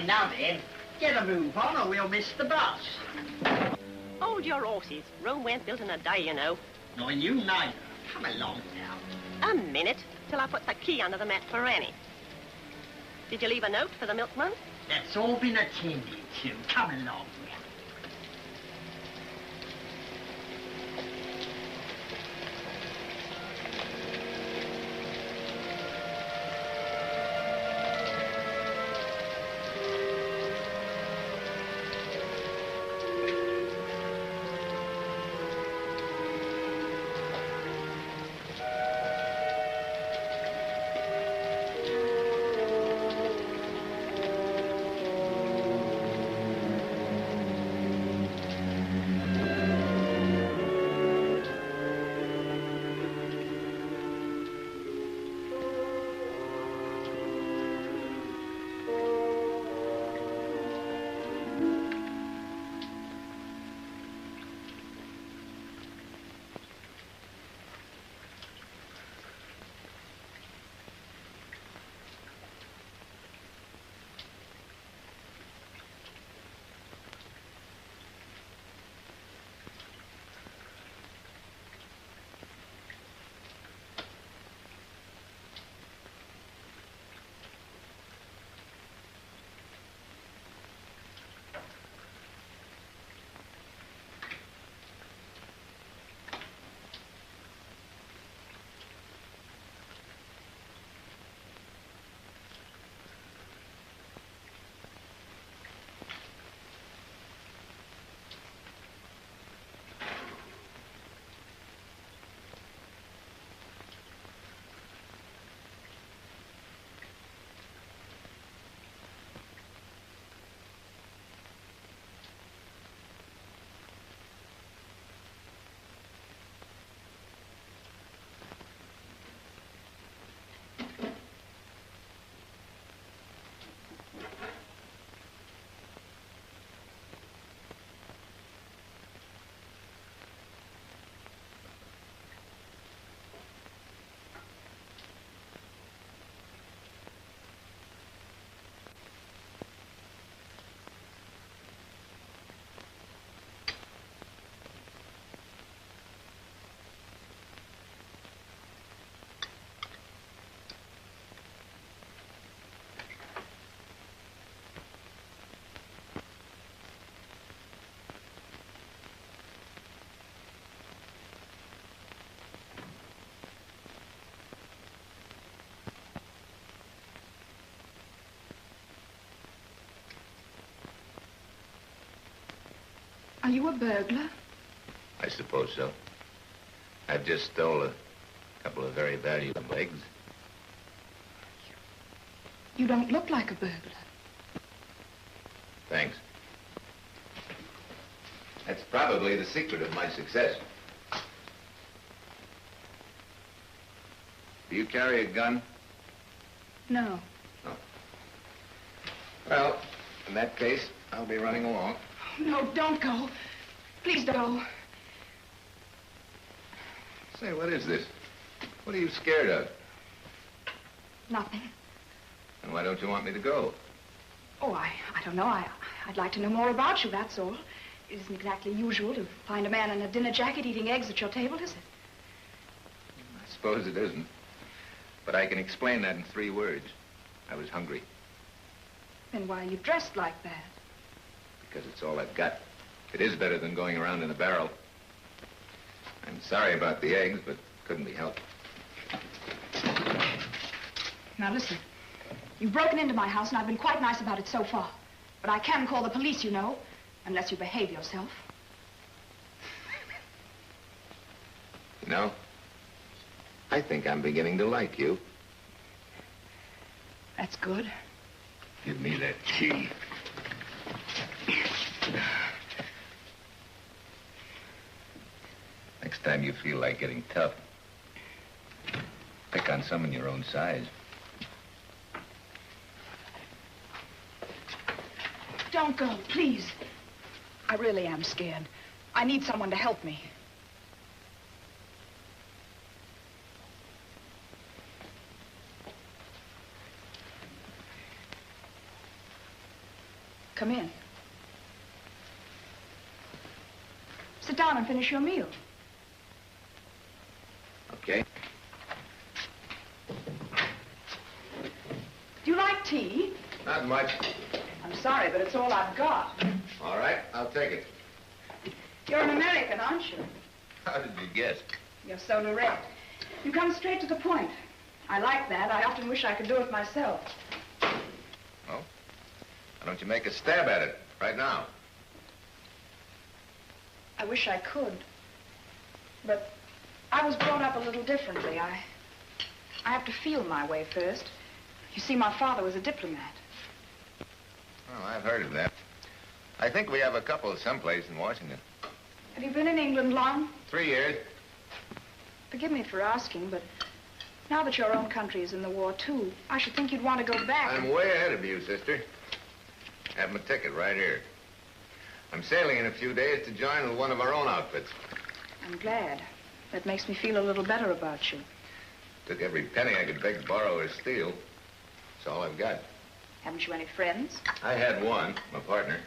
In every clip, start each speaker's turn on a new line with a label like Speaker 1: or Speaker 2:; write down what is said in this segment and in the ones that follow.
Speaker 1: Now then, get a move on or we'll miss the bus.
Speaker 2: Hold your horses. Rome weren't built in a day, you know.
Speaker 1: Nor you neither. Come along now.
Speaker 2: A minute, till I put the key under the mat for Annie. Did you leave a note for the milkman?
Speaker 1: That's all been attended to. Come along.
Speaker 3: Are you a burglar?
Speaker 4: I suppose so. I've just stole a couple of very valuable eggs.
Speaker 3: You don't look like a burglar.
Speaker 4: Thanks. That's probably the secret of my success. Do you carry a gun?
Speaker 3: No.
Speaker 4: No. Well, in that case, I'll be running along.
Speaker 3: No, don't go. Please don't.
Speaker 4: Say, what is this? What are you scared of?
Speaker 3: Nothing.
Speaker 4: And why don't you want me to go?
Speaker 3: Oh, I don't know. I'd like to know more about you, that's all. It isn't exactly usual to find a man in a dinner jacket eating eggs at your table, is it?
Speaker 4: I suppose it isn't. But I can explain that in 3 words. I was hungry.
Speaker 3: Then why are you dressed like that?
Speaker 4: Because it's all I've got. It is better than going around in a barrel. I'm sorry about the eggs, but couldn't be helped.
Speaker 3: Now listen, you've broken into my house and I've been quite nice about it so far. But I can call the police, you know, unless you behave yourself.
Speaker 4: You know, I think I'm beginning to like you.
Speaker 3: That's good.
Speaker 4: Give me that key. Next time you feel like getting tough, pick on someone your own size.
Speaker 3: Don't go, please. I really am scared. I need someone to help me. Come in. Sit down and finish your meal.
Speaker 4: Okay.
Speaker 3: Do you like tea?
Speaker 4: Not much.
Speaker 3: I'm sorry, but it's all I've got.
Speaker 4: All right, I'll take it.
Speaker 3: You're an American, aren't you?
Speaker 4: How did you guess?
Speaker 3: You're so direct. You come straight to the point. I like that. I often wish I could do it myself.
Speaker 4: Oh? Why don't you make a stab at it right now?
Speaker 3: I wish I could. But I was brought up a little differently. I have to feel my way first. You see, my father was a diplomat.
Speaker 4: Oh, I've heard of that. I think we have a couple someplace in Washington.
Speaker 3: Have you been in England long?
Speaker 4: 3 years.
Speaker 3: Forgive me for asking, but now that your own country is in the war, too, I should think you'd want to go back.
Speaker 4: I'm way ahead of you, sister. Have my ticket right here. I'm sailing in a few days to join with one of our own outfits.
Speaker 3: I'm glad. That makes me feel a little better about you.
Speaker 4: Took every penny I could beg, borrow, or steal. That's all I've got.
Speaker 3: Haven't you any friends?
Speaker 4: I had one, my partner.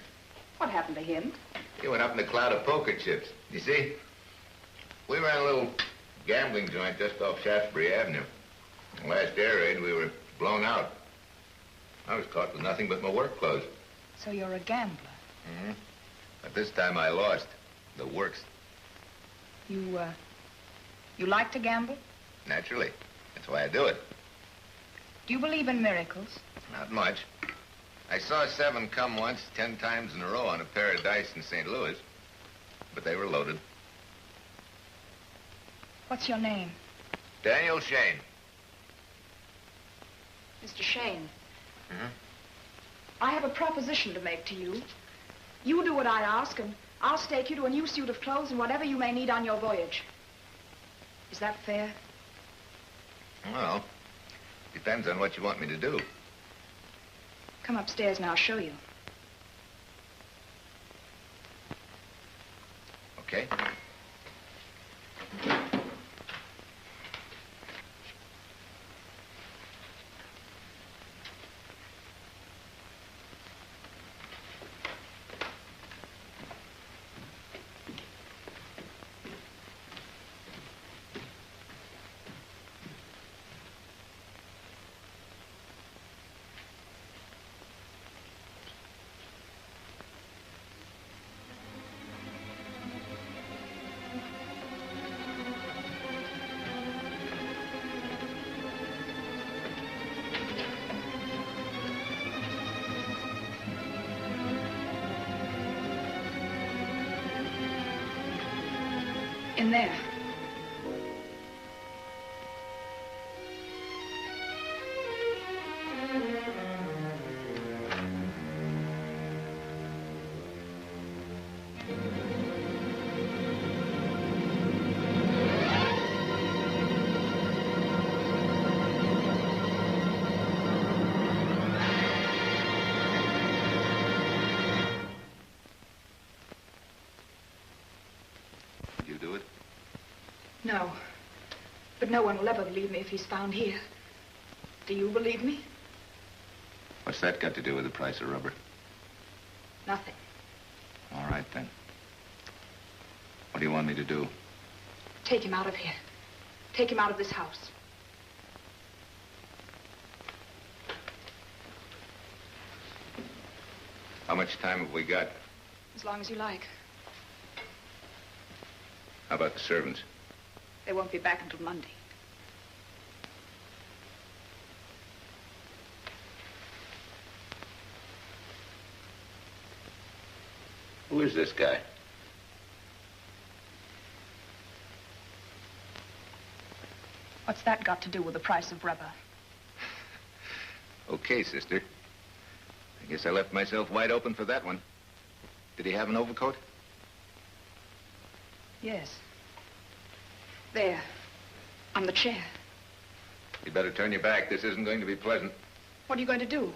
Speaker 3: What happened to him?
Speaker 4: He went up in the cloud of poker chips. You see, we ran a little gambling joint just off Shaftesbury Avenue. Last air raid, we were blown out. I was caught with nothing but my work clothes.
Speaker 3: So you're a gambler?
Speaker 4: Mm-hmm. But this time I lost. The works.
Speaker 3: You like to gamble?
Speaker 4: Naturally. That's why I do it.
Speaker 3: Do you believe in miracles?
Speaker 4: Not much. I saw 7 come once, 10 times in a row on a pair of dice in St. Louis. But they were loaded.
Speaker 3: What's your name?
Speaker 4: Daniel Shane.
Speaker 3: Mr. Shane.
Speaker 4: Mm-hmm.
Speaker 3: I have a proposition to make to you. You do what I ask, and I'll stake you to a new suit of clothes and whatever you may need on your voyage. Is that fair?
Speaker 4: Well, depends on what you want me to do.
Speaker 3: Come upstairs and I'll show you.
Speaker 4: Okay.
Speaker 3: In there.
Speaker 4: Did you do it?
Speaker 3: No. But no one will ever believe me if he's found here. Do you believe me?
Speaker 4: What's that got to do with the price of rubber?
Speaker 3: Nothing.
Speaker 4: All right, then. What do you want me to do?
Speaker 3: Take him out of here. Take him out of this house.
Speaker 4: How much time have we got?
Speaker 3: As long as you like.
Speaker 4: How about the servants?
Speaker 3: They won't be back until Monday.
Speaker 4: Who is this guy?
Speaker 3: What's that got to do with the price of rubber?
Speaker 4: Okay, sister. I guess I left myself wide open for that one. Did he have an overcoat?
Speaker 3: Yes. There. On the chair.
Speaker 4: You'd better turn your back. This isn't going to be pleasant.
Speaker 3: What are you going to do?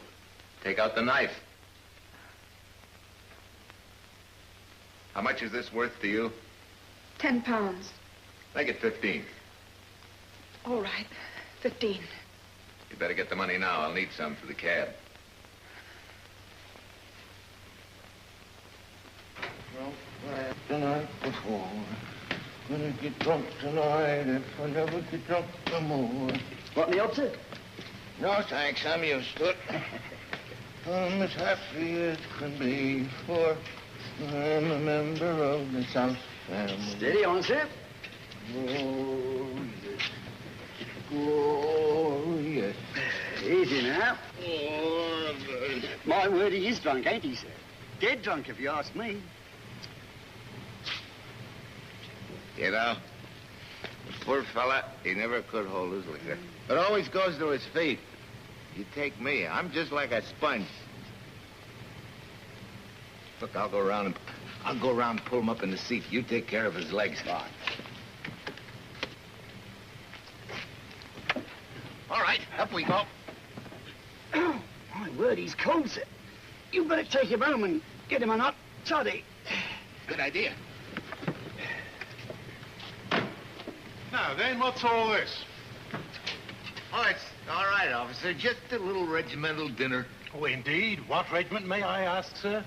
Speaker 4: Take out the knife. How much is this worth to you?
Speaker 3: 10 pounds.
Speaker 4: Make it 15.
Speaker 3: All right. 15.
Speaker 4: You'd better get the money now. I'll need some for the cab. before. Gonna get drunk tonight if I never get drunk no more.
Speaker 1: Want me up, sir?
Speaker 4: No, thanks. I'm used to it. I'm as happy as can be, for I'm a member of the South family.
Speaker 1: Steady on, sir.
Speaker 4: Oh, yes. Oh, yes.
Speaker 1: Easy now.
Speaker 4: Oh, good.
Speaker 1: My word, he is drunk, ain't he, sir? Dead drunk, if you ask me.
Speaker 4: You know, the poor fella, he never could hold his liquor. It always goes to his feet. You take me, I'm just like a sponge. Look, I'll go around and pull him up in the seat. You take care of his legs.
Speaker 1: Fine.
Speaker 4: All right, up we go.
Speaker 1: Oh, my word, he's cold, sir. You better take him home and get him a hot toddy.
Speaker 4: Good idea.
Speaker 5: Now then, what's all this?
Speaker 4: Oh, it's all right, officer. Just a little regimental dinner.
Speaker 5: Oh, indeed. What regiment, may I ask, sir?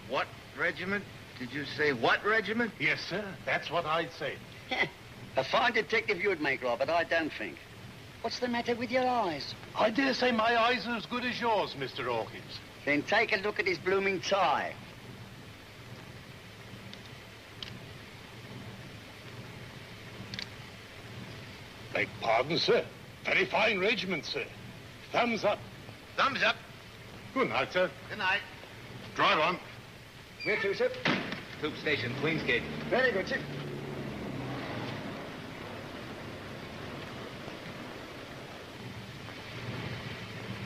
Speaker 4: What regiment? Did you say what regiment?
Speaker 5: Yes, sir. That's what I'd say.
Speaker 1: A fine detective you'd make, Robert, I don't think. What's the matter with your eyes?
Speaker 5: I dare say my eyes are as good as yours, Mr. Hawkins.
Speaker 1: Then take a look at his blooming tie.
Speaker 5: Beg pardon, sir. Very fine regiment, sir. Thumbs up.
Speaker 4: Thumbs up.
Speaker 5: Good night, sir.
Speaker 4: Good night.
Speaker 5: Drive on.
Speaker 1: Where to, sir?
Speaker 4: Tube station, Queensgate.
Speaker 1: Very good, sir.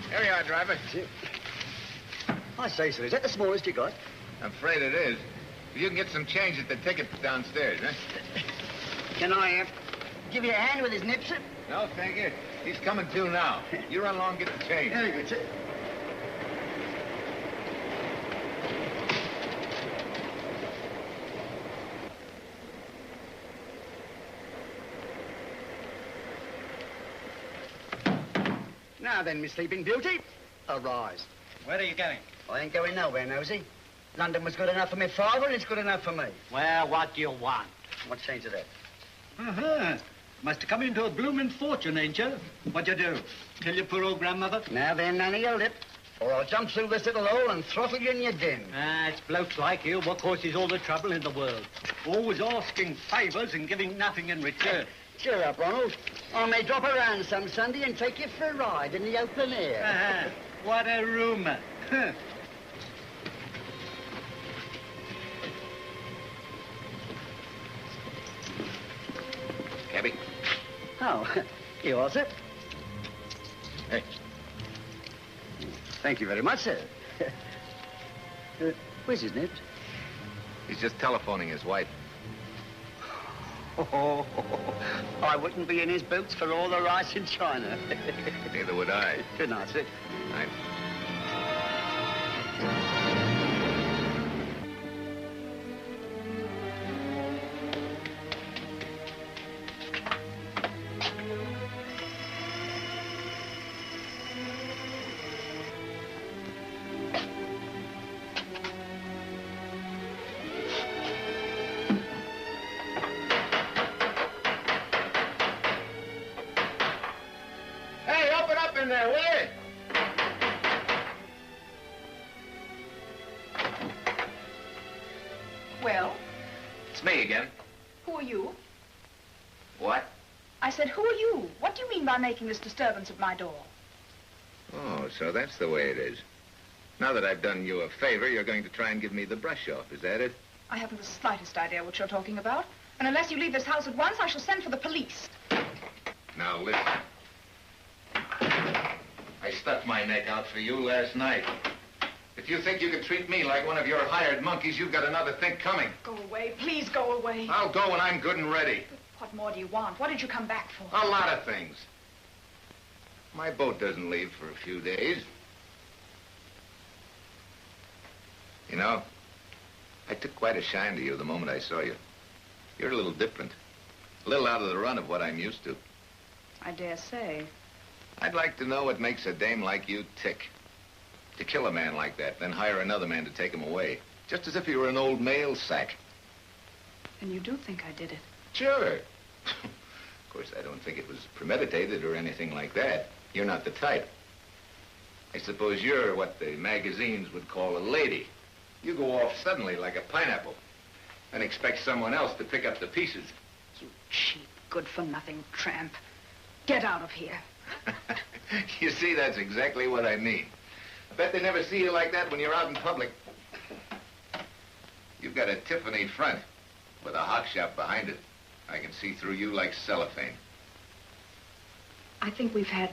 Speaker 4: There you are, driver.
Speaker 1: I say, sir, is that the smallest you got?
Speaker 4: I'm afraid it is. You can get some change at the ticket downstairs, huh?
Speaker 1: Can I give you a hand with his nip, sir?
Speaker 4: No, thank you. He's coming to now. You run along and get the change.
Speaker 1: Very good, sir. Now then, Miss Sleeping Beauty, arise.
Speaker 6: Where are you going?
Speaker 1: I ain't going nowhere, Nosy. London was good enough for my father, and it's good enough for me.
Speaker 6: Well, what do you want?
Speaker 1: What's change of that?
Speaker 6: Uh-huh. Must have come into a blooming fortune, ain't you? What'd you do? Kill your poor old grandmother?
Speaker 1: Now then, none of your lip, or I'll jump through this little hole and throttle you in your den.
Speaker 6: Ah, it's blokes like you what causes all the trouble in the world. Always asking favours and giving nothing in return.
Speaker 1: Cheer up, Ronald. I may drop around some Sunday and take you for a ride in the open air.
Speaker 6: Uh-huh. What a rumour. Huh.
Speaker 4: Cabby.
Speaker 1: Oh, you are, sir.
Speaker 4: Hey.
Speaker 1: Thank you very much, sir. Where's his nips?
Speaker 4: He's just telephoning his wife.
Speaker 1: Oh, I wouldn't be in his boots for all the rice in China.
Speaker 4: Neither would I.
Speaker 1: Good night, sir.
Speaker 4: Night. In there, will you?
Speaker 3: Well,
Speaker 4: It's me again.
Speaker 3: who are you?
Speaker 4: What?
Speaker 3: I said, who are you? What do you mean by making this disturbance at my door?
Speaker 4: Oh, so that's the way it is. Now that I've done you a favor, you're going to try and give me the brush off. Is that it?
Speaker 3: I haven't the slightest idea what you're talking about. And unless you leave this house at once, I shall send for the police.
Speaker 4: Now, listen. I stuck my neck out for you last night. If you think you can treat me like one of your hired monkeys, you've got another think coming.
Speaker 3: Go away. Please go away.
Speaker 4: I'll go when I'm good and ready.
Speaker 3: What more do you want? What did you come back for?
Speaker 4: A lot of things. My boat doesn't leave for a few days. You know, I took quite a shine to you the moment I saw you. You're a little different. A little out of the run of what I'm used to.
Speaker 3: I dare say.
Speaker 4: I'd like to know what makes a dame like you tick. To kill a man like that, then hire another man to take him away. Just as if he were an old mail sack.
Speaker 3: And you do think I did it?
Speaker 4: Sure. Of course, I don't think it was premeditated or anything like that. You're not the type. I suppose you're what the magazines would call a lady. You go off suddenly like a pineapple and expect someone else to pick up the pieces.
Speaker 3: You cheap, good-for-nothing tramp. Get out of here.
Speaker 4: You see, that's exactly what I mean. I bet they never see you like that when you're out in public. You've got a Tiffany front with a hock shop behind it. I can see through you like cellophane.
Speaker 3: I think we've had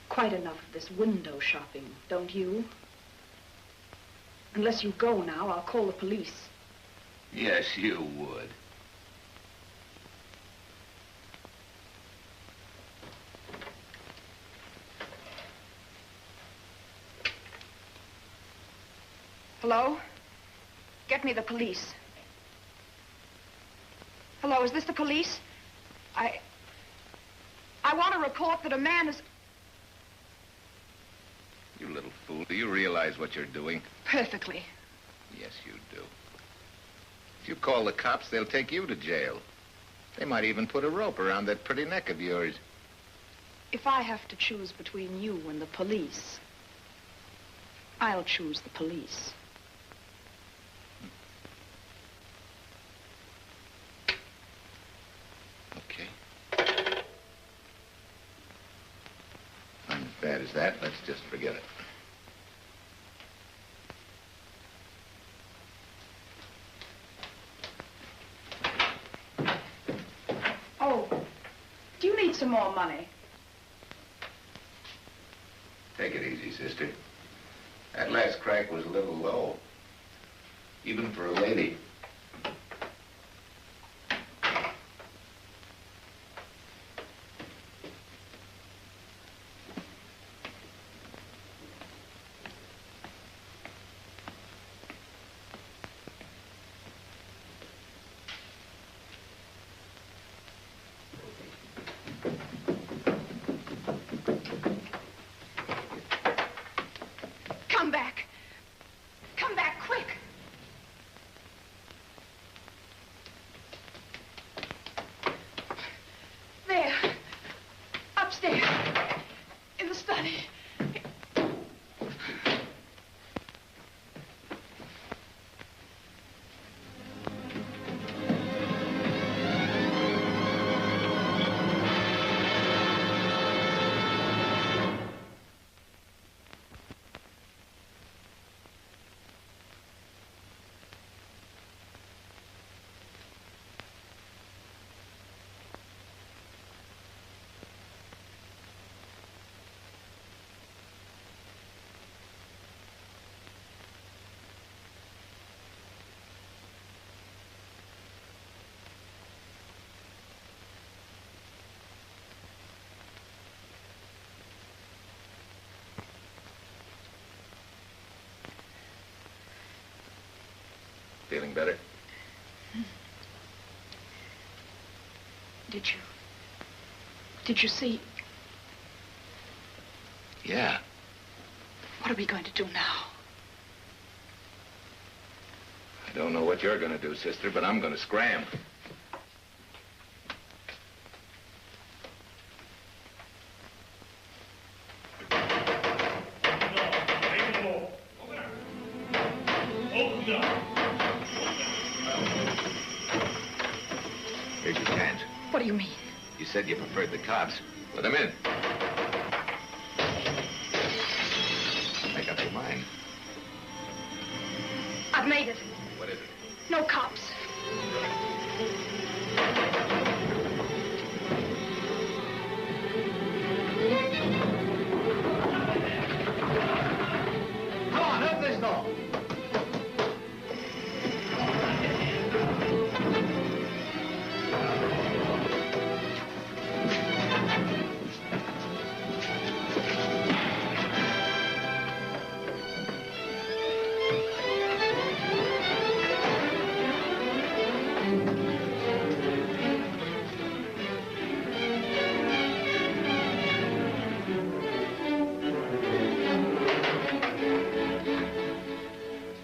Speaker 3: quite enough of this window shopping, don't you? Unless you go now, I'll call the police.
Speaker 4: Yes, you would.
Speaker 3: Hello? Get me the police. Hello, is this the police? I want to report that a man is...
Speaker 4: You little fool, do you realize what you're doing?
Speaker 3: Perfectly.
Speaker 4: Yes, you do. If you call the cops, they'll take you to jail. They might even put a rope around that pretty neck of yours.
Speaker 3: If I have to choose between you and the police, I'll choose the police.
Speaker 4: Okay. Not as bad as that. Let's just forget it.
Speaker 3: Oh, do you need some more money?
Speaker 4: Take it easy, sister. That last crack was a little low. Even for a lady.
Speaker 3: Come back. Come back, quick. There. Upstairs. In the study.
Speaker 4: Feeling better?
Speaker 3: Did you see?
Speaker 4: Yeah.
Speaker 3: What are we going to do now?
Speaker 4: I don't know what you're going to do, sister, but I'm going to scram. Here's your chance.
Speaker 3: What do you mean?
Speaker 4: You said you preferred the cops. Let them in. Make up your mind.
Speaker 3: I've made it.
Speaker 4: What is it?
Speaker 3: No cops.
Speaker 1: Come on, open this door.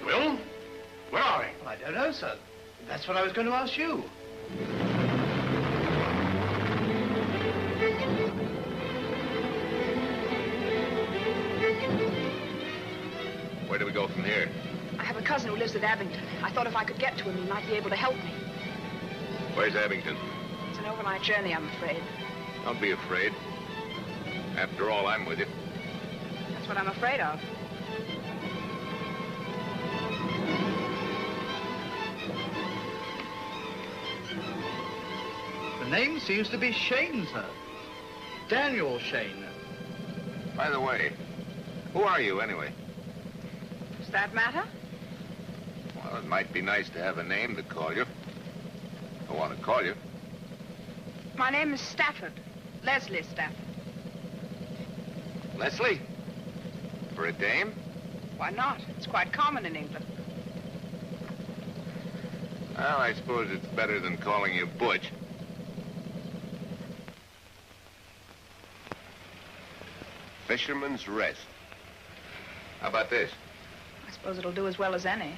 Speaker 5: Will? Where are we?
Speaker 1: I don't know, sir. That's what I was going to ask you.
Speaker 4: Where do we go from here?
Speaker 3: I have a cousin who lives at Abington. I thought if I could get to him, he might be able to help me.
Speaker 4: Where's Abington?
Speaker 3: It's an overnight journey, I'm afraid.
Speaker 4: Don't be afraid. After all, I'm with you.
Speaker 3: That's what I'm afraid of.
Speaker 6: The name seems to be Shane, sir. Daniel Shane.
Speaker 4: By the way, who are you, anyway?
Speaker 3: Does that matter?
Speaker 4: Well, it might be nice to have a name to call you. I want to call you.
Speaker 3: My name is Stafford. Leslie Stafford.
Speaker 4: Leslie? For a dame?
Speaker 3: Why not? It's quite common in England.
Speaker 4: Well, I suppose it's better than calling you Butch. Fisherman's Rest. How about this?
Speaker 3: I suppose it'll do as well as any.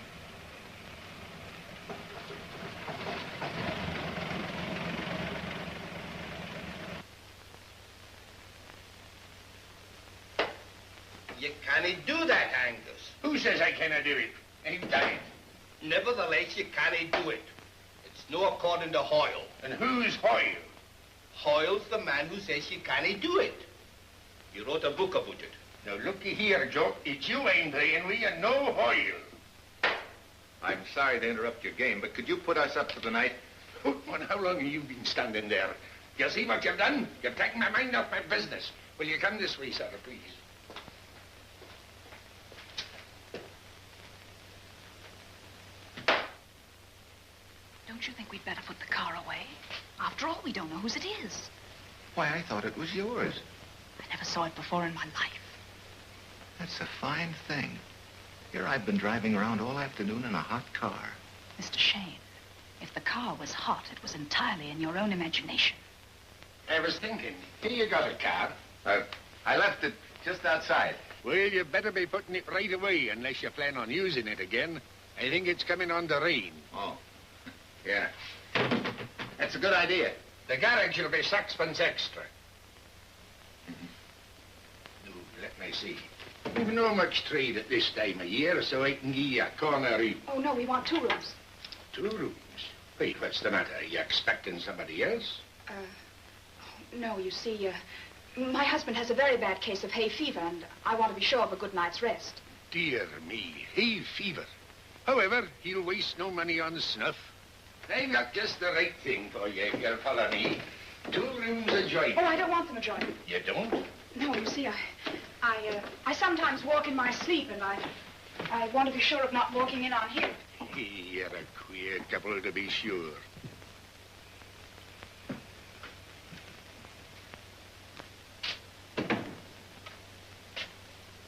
Speaker 7: You can't do that, Angus.
Speaker 5: Who says I cannot do it? Ain't done it.
Speaker 7: Nevertheless, you can't do it. It's no according to Hoyle.
Speaker 5: And who's Hoyle?
Speaker 7: Hoyle's the man who says you can't do it. He wrote a book about it.
Speaker 5: Now, looky here, Joe. It's you ain't playing with and no Hoyle.
Speaker 4: I'm sorry to interrupt your game, but could you put us up for the night?
Speaker 5: Well, how long have you been standing there? You see what you've done? You've taken my mind off my business. Will you come this way, sir, please?
Speaker 3: Don't you think we'd better put the car away? After all, we don't know whose it is.
Speaker 4: Why, I thought it was yours.
Speaker 3: I never saw it before in my life.
Speaker 4: That's a fine thing. Here I've been driving around all afternoon in a hot car.
Speaker 3: Mr. Shane, if the car was hot, it was entirely in your own imagination.
Speaker 5: I was thinking, here you got a car.
Speaker 4: I left it just outside.
Speaker 5: Well, you better be putting it right away unless you plan on using it again. I think it's coming on to rain.
Speaker 4: Oh, yeah. That's a good idea.
Speaker 5: The garage will be 6 pence extra. No, let me see. We've no much trade at this time of year, so I can give you a corner room.
Speaker 3: Oh, no, we want 2 rooms.
Speaker 5: 2 rooms? Wait, what's the matter? Are you expecting somebody else?
Speaker 3: No, you see, my husband has a very bad case of hay fever, and I want to be sure of a good night's rest.
Speaker 5: Dear me, hay fever. However, he'll waste no money on snuff. I've got just the right thing for you, if you'll follow me. 2 rooms adjoining.
Speaker 3: Oh, I don't want them adjoining.
Speaker 5: You don't?
Speaker 3: No, you see, I sometimes walk in my sleep, and I want to be sure of not walking in on him.
Speaker 5: You're a queer couple, to be sure.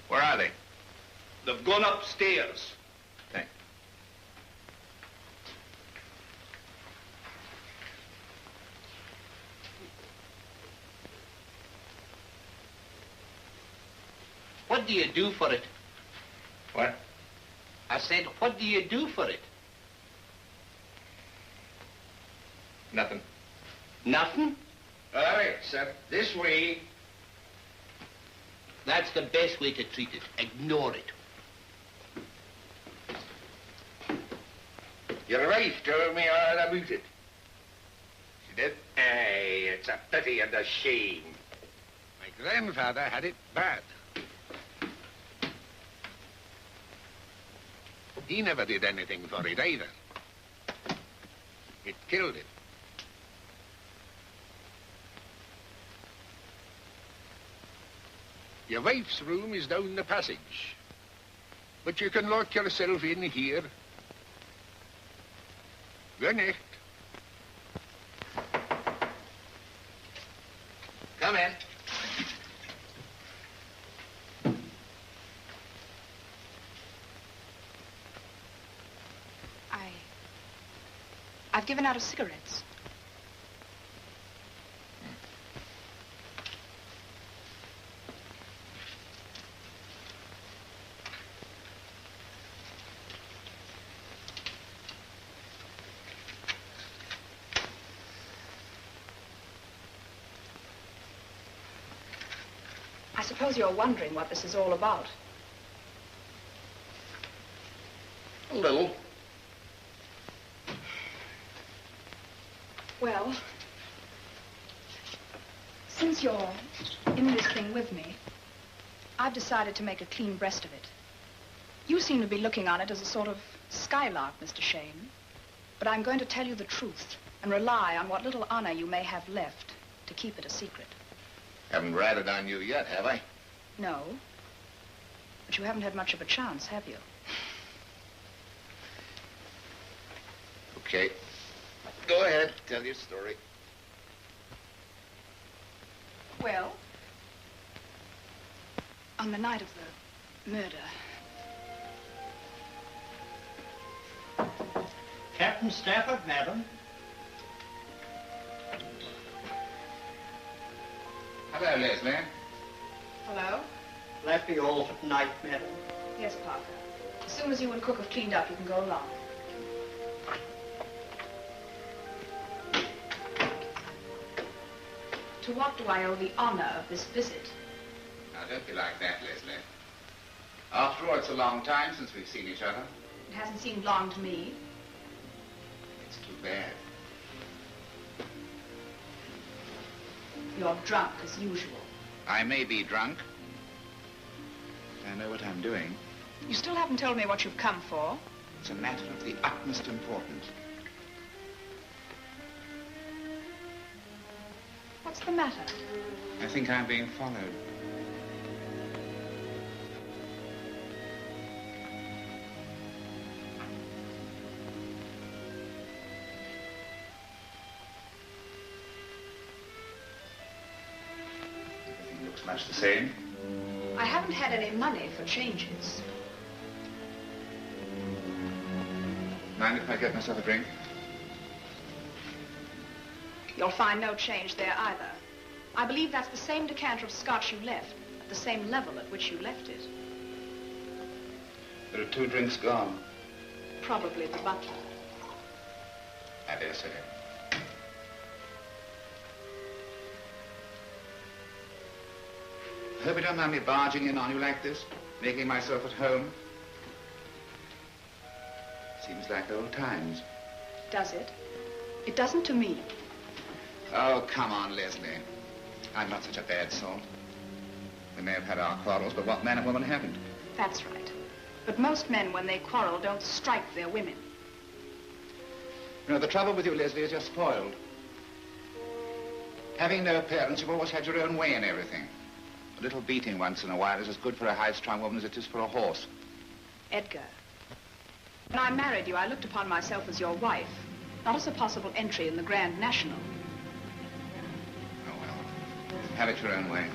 Speaker 4: Where are they?
Speaker 7: They've gone upstairs.
Speaker 4: Thanks.
Speaker 7: What do you do for it?
Speaker 4: What?
Speaker 7: I said, what do you do for it?
Speaker 4: Nothing.
Speaker 7: Nothing?
Speaker 5: All right, sir. This way.
Speaker 7: That's the best way to treat it. Ignore it.
Speaker 5: Your wife told me all about it.
Speaker 4: She did?
Speaker 5: Aye, it's a pity and a shame. My grandfather had it bad. He never did anything for it either. It killed him. Your wife's room is down the passage. But you can lock yourself in here. Good night.
Speaker 4: Come in.
Speaker 3: I've given out of cigarettes. suppose you're wondering what this is all about.
Speaker 4: A little.
Speaker 3: Well, since you're in this thing with me, I've decided to make a clean breast of it. You seem to be looking on it as a sort of skylark, Mr. Shane. But I'm going to tell you the truth and rely on what little honor you may have left to keep it a secret.
Speaker 4: Haven't ratted on you yet, have I?
Speaker 3: No. But you haven't had much of a chance, have you?
Speaker 4: Okay. Go ahead, tell your story.
Speaker 3: Well, on the night of the murder,
Speaker 6: Captain Stafford, madam.
Speaker 4: Hello, Leslie.
Speaker 3: hello?
Speaker 6: That be all for tonight, madam.
Speaker 3: Yes, Parker. As soon as you and Cook have cleaned up, you can go along. To what do I owe the honor of this visit?
Speaker 8: Now, don't be like that, Leslie. After all, it's a long time since we've seen each other.
Speaker 3: It hasn't seemed long to me.
Speaker 8: It's too bad.
Speaker 3: You're drunk, as usual.
Speaker 8: I may be drunk, but I know what I'm doing.
Speaker 3: You still haven't told me what you've come for.
Speaker 8: It's a matter of the utmost importance.
Speaker 3: What's the matter?
Speaker 8: I think I'm being followed. Everything looks much the same.
Speaker 3: I haven't had any money for changes.
Speaker 8: Mind if I get myself a drink?
Speaker 3: You'll find no change there either. I believe that's the same decanter of scotch you left, at the same level at which you left it.
Speaker 8: There are 2 drinks gone.
Speaker 3: Probably the butler.
Speaker 8: I dare say. I hope you don't mind me barging in on you like this, making myself at home. Seems like old times.
Speaker 3: Does it? It doesn't to me.
Speaker 8: Oh, come on, Leslie. I'm not such a bad sort. We may have had our quarrels, but what man and woman haven't?
Speaker 3: That's right. But most men, when they quarrel, don't strike their women.
Speaker 8: You know, the trouble with you, Leslie, is you're spoiled. Having no parents, you've always had your own way in everything. A little beating once in a while is as good for a high-strung woman as it is for a horse.
Speaker 3: Edgar, when I married you, I looked upon myself as your wife, not as a possible entry in the Grand National.
Speaker 8: Oh, well, have it your own way.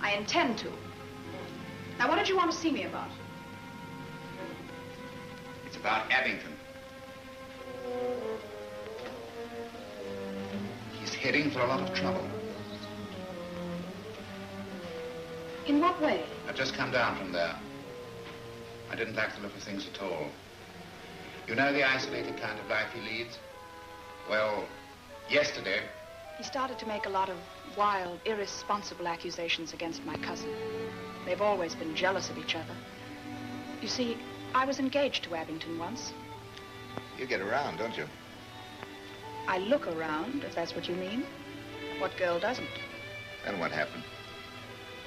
Speaker 3: I intend to. Now, what did you want to see me about?
Speaker 8: It's about Abington. He's heading for a lot of trouble.
Speaker 3: In what way?
Speaker 8: I've just come down from there. I didn't like the look of things at all. You know the isolated kind of life he leads? Well, yesterday...
Speaker 3: He started to make a lot of wild, irresponsible accusations against my cousin. They've always been jealous of each other. You see, I was engaged to Abington once.
Speaker 4: You get around, don't you?
Speaker 3: I look around, if that's what you mean. What girl doesn't?
Speaker 4: Then what happened?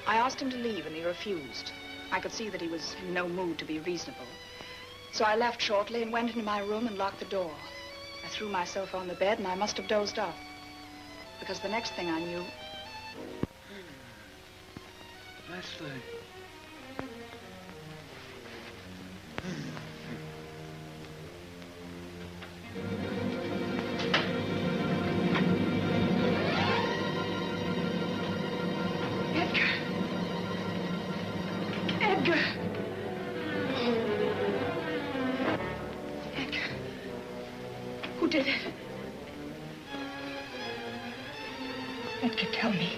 Speaker 3: I asked him to leave, and he refused. I could see that he was in no mood to be reasonable. So I left shortly and went into my room and locked the door. I threw myself on the bed, and I must have dozed off. Because the next thing I knew...
Speaker 6: Leslie.
Speaker 3: Who did it? Edgar, tell me.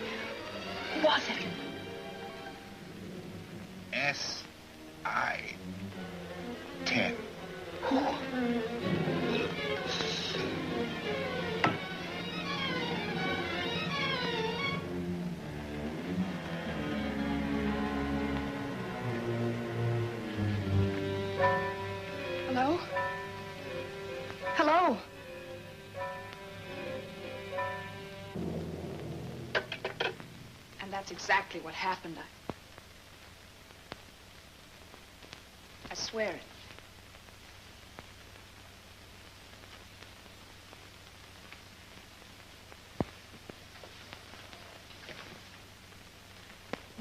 Speaker 3: Who was it?
Speaker 8: S.I. 10.
Speaker 3: Who? Hello? Hello? And that's exactly what happened. I swear it.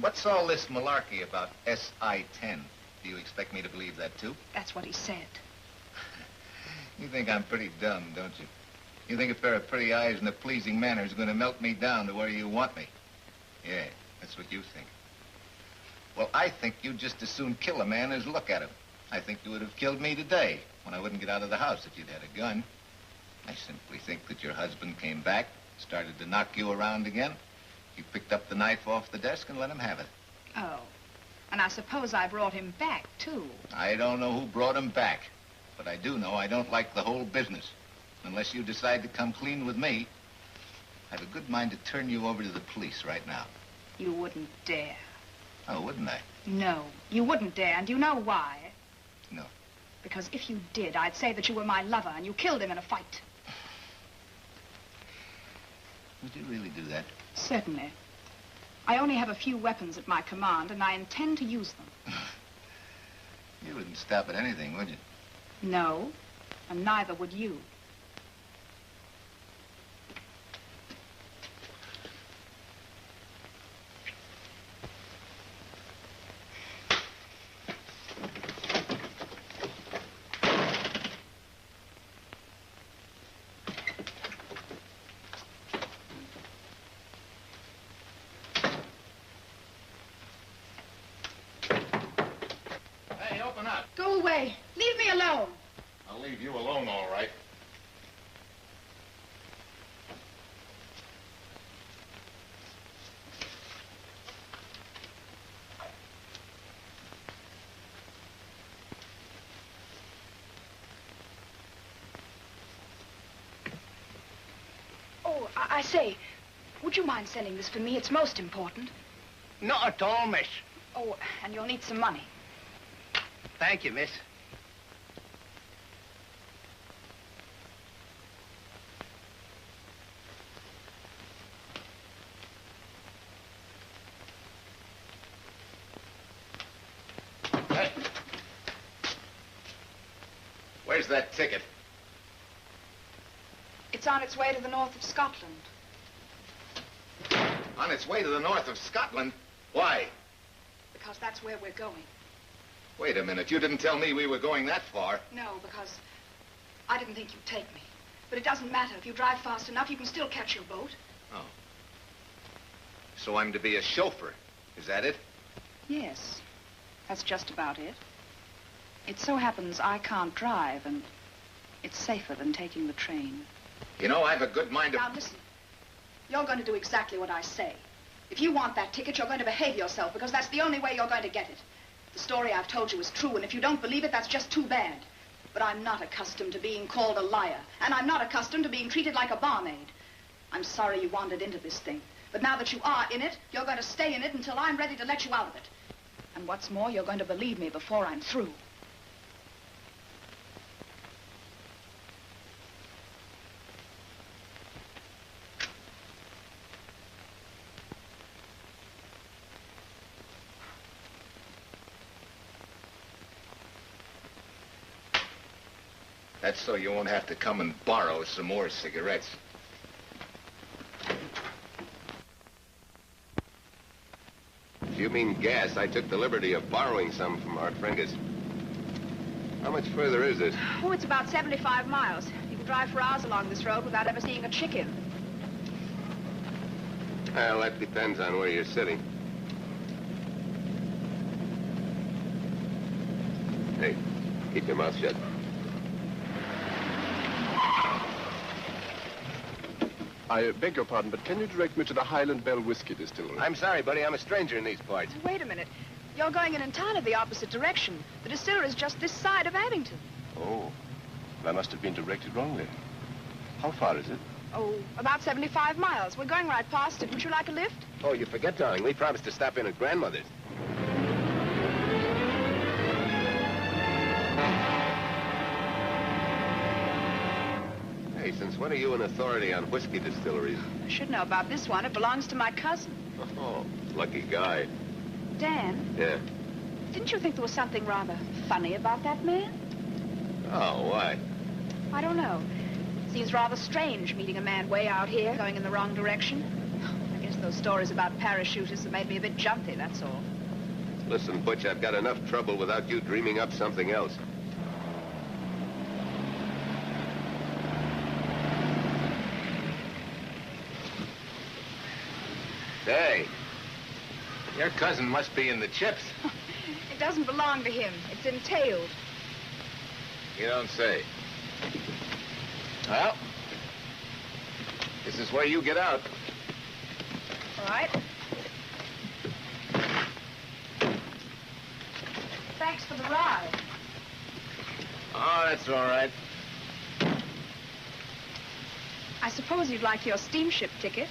Speaker 4: What's all this malarkey about SI-10? Do you expect me to believe that, too?
Speaker 3: That's what he said.
Speaker 4: You think I'm pretty dumb, don't you? You think a pair of pretty eyes and a pleasing manner is going to melt me down to where you want me? Yeah, that's what you think. Well, I think you'd just as soon kill a man as look at him. I think you would have killed me today when I wouldn't get out of the house if you'd had a gun. I simply think that your husband came back, started to knock you around again. You picked up the knife off the desk and let him have it.
Speaker 3: Oh. And I suppose I brought him back, too.
Speaker 4: I don't know who brought him back, but I do know I don't like the whole business. Unless you decide to come clean with me, I have a good mind to turn you over to the police right now.
Speaker 3: You wouldn't dare.
Speaker 4: Oh, wouldn't I?
Speaker 3: No, you wouldn't dare, and you know why?
Speaker 4: No.
Speaker 3: Because if you did, I'd say that you were my lover and you killed him in a fight.
Speaker 4: Would you really do that?
Speaker 3: Certainly. I only have a few weapons at my command, and I intend to use them.
Speaker 4: You wouldn't stop at anything, would you?
Speaker 3: No, and neither would you. Go away. Leave me alone.
Speaker 4: I'll leave you alone, all right.
Speaker 3: Oh, I say, would you mind sending this for me? It's most important.
Speaker 7: Not at all, miss.
Speaker 3: Oh, and you'll need some money.
Speaker 7: Thank you, miss.
Speaker 4: Hey. Where's that ticket?
Speaker 3: It's on its way to the north of Scotland.
Speaker 4: On its way to the north of Scotland? Why?
Speaker 3: Because that's where we're going.
Speaker 4: Wait a minute. You didn't tell me we were going that far.
Speaker 3: No, because I didn't think you'd take me. But it doesn't matter. If you drive fast enough, you can still catch your boat.
Speaker 4: Oh. So I'm to be a chauffeur. Is that it?
Speaker 3: Yes. That's just about it. It so happens I can't drive, and it's safer than taking the train.
Speaker 4: You know, I've a good mind to...
Speaker 3: Now, listen. You're going to do exactly what I say. If you want that ticket, you're going to behave yourself, because that's the only way you're going to get it. The story I've told you is true, and if you don't believe it, that's just too bad. But I'm not accustomed to being called a liar, and I'm not accustomed to being treated like a barmaid. I'm sorry you wandered into this thing, but now that you are in it, you're going to stay in it until I'm ready to let you out of it. And what's more, you're going to believe me before I'm through.
Speaker 4: That's so you won't have to come and borrow some more cigarettes.
Speaker 9: If you mean gas, I took the liberty of borrowing some from our friends. How much further is it?
Speaker 3: Oh, it's about 75 miles. You can drive for hours along this road without ever seeing a chicken.
Speaker 9: Well, that depends on where you're sitting. Hey, keep your mouth shut.
Speaker 10: I beg your pardon, but can you direct me to the Highland Bell Whiskey Distillery?
Speaker 9: I'm sorry, buddy. I'm a stranger in these parts.
Speaker 3: Wait a minute. You're going in entirely the opposite direction. The distillery is just this side of Abington.
Speaker 10: Oh, I must have been directed wrongly. How far is it?
Speaker 3: Oh, about 75 miles. We're going right past it. Would you like a lift?
Speaker 9: Oh, you forget, darling. We promised to stop in at Grandmother's. Hey, since when are you an authority on whiskey distilleries?
Speaker 3: I should know about this one. It belongs to my cousin.
Speaker 9: Oh, lucky guy.
Speaker 3: Dan,
Speaker 9: Yeah.
Speaker 3: didn't you think there was something rather funny about that man?
Speaker 9: Oh, why?
Speaker 3: I don't know. Seems rather strange meeting a man way out here, going in the wrong direction. I guess those stories about parachutists have made me a bit jumpy, that's all.
Speaker 9: Listen, Butch, I've got enough trouble without you dreaming up something else.
Speaker 4: Hey, your cousin must be in the chips.
Speaker 3: It doesn't belong to him. It's entailed.
Speaker 4: You don't say. Well, this is where you get out.
Speaker 3: All right. Thanks for the ride.
Speaker 4: Oh, that's all right.
Speaker 3: I suppose you'd like your steamship ticket.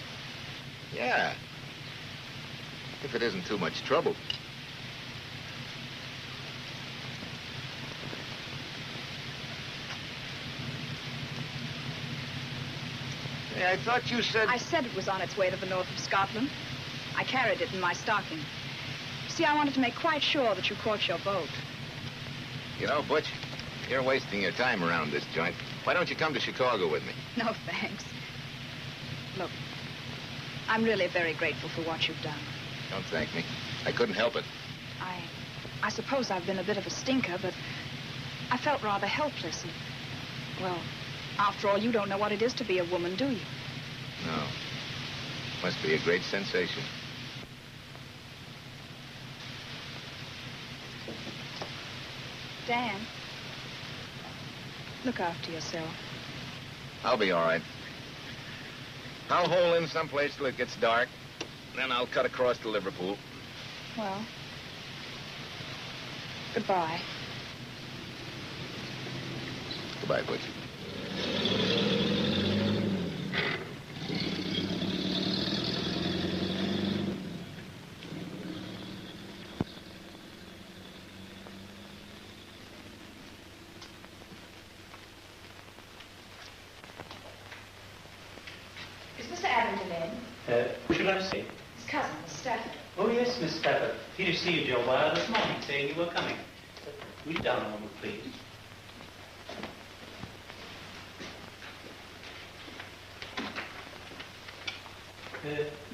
Speaker 4: Yeah. If it isn't too much trouble. Hey, I thought you said...
Speaker 3: I said it was on its way to the north of Scotland. I carried it in my stocking. See, I wanted to make quite sure that you caught your boat.
Speaker 4: You know, Butch, you're wasting your time around this joint. Why don't you come to Chicago with me?
Speaker 3: No, thanks. Look, I'm really very grateful for what you've done.
Speaker 4: Don't thank me. I couldn't help it.
Speaker 3: I suppose I've been a bit of a stinker, but I felt rather helpless. And, well, after all, you don't know what it is to be a woman, do you?
Speaker 4: No. Must be a great sensation.
Speaker 3: Dan, look after yourself.
Speaker 4: I'll be all right. I'll hole in someplace till it gets dark. Then I'll cut across to Liverpool.
Speaker 3: Well, goodbye.
Speaker 4: Goodbye, Butch.
Speaker 3: Is Mr. Abingdon in?
Speaker 11: Who should I see?
Speaker 3: His cousin, Miss Stafford.
Speaker 11: Oh, yes, Miss Stafford. He received your wire this morning saying you were coming. Will you down a moment, please?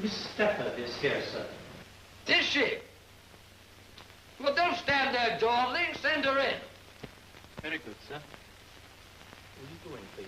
Speaker 11: Miss Stafford is here, sir.
Speaker 12: Is she? Well, don't stand there dawdling. Send her in.
Speaker 11: Very good, sir. Will you go in, please?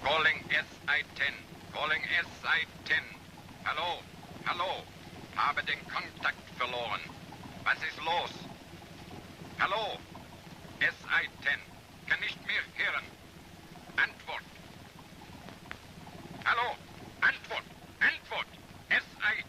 Speaker 13: Calling SI-10. Calling SI-10. Hallo? Hallo? Habe den Kontakt verloren. Was ist los? Hallo? SI-10. Kann nicht mehr hören. Antwort. Hallo? Antwort. Antwort. SI.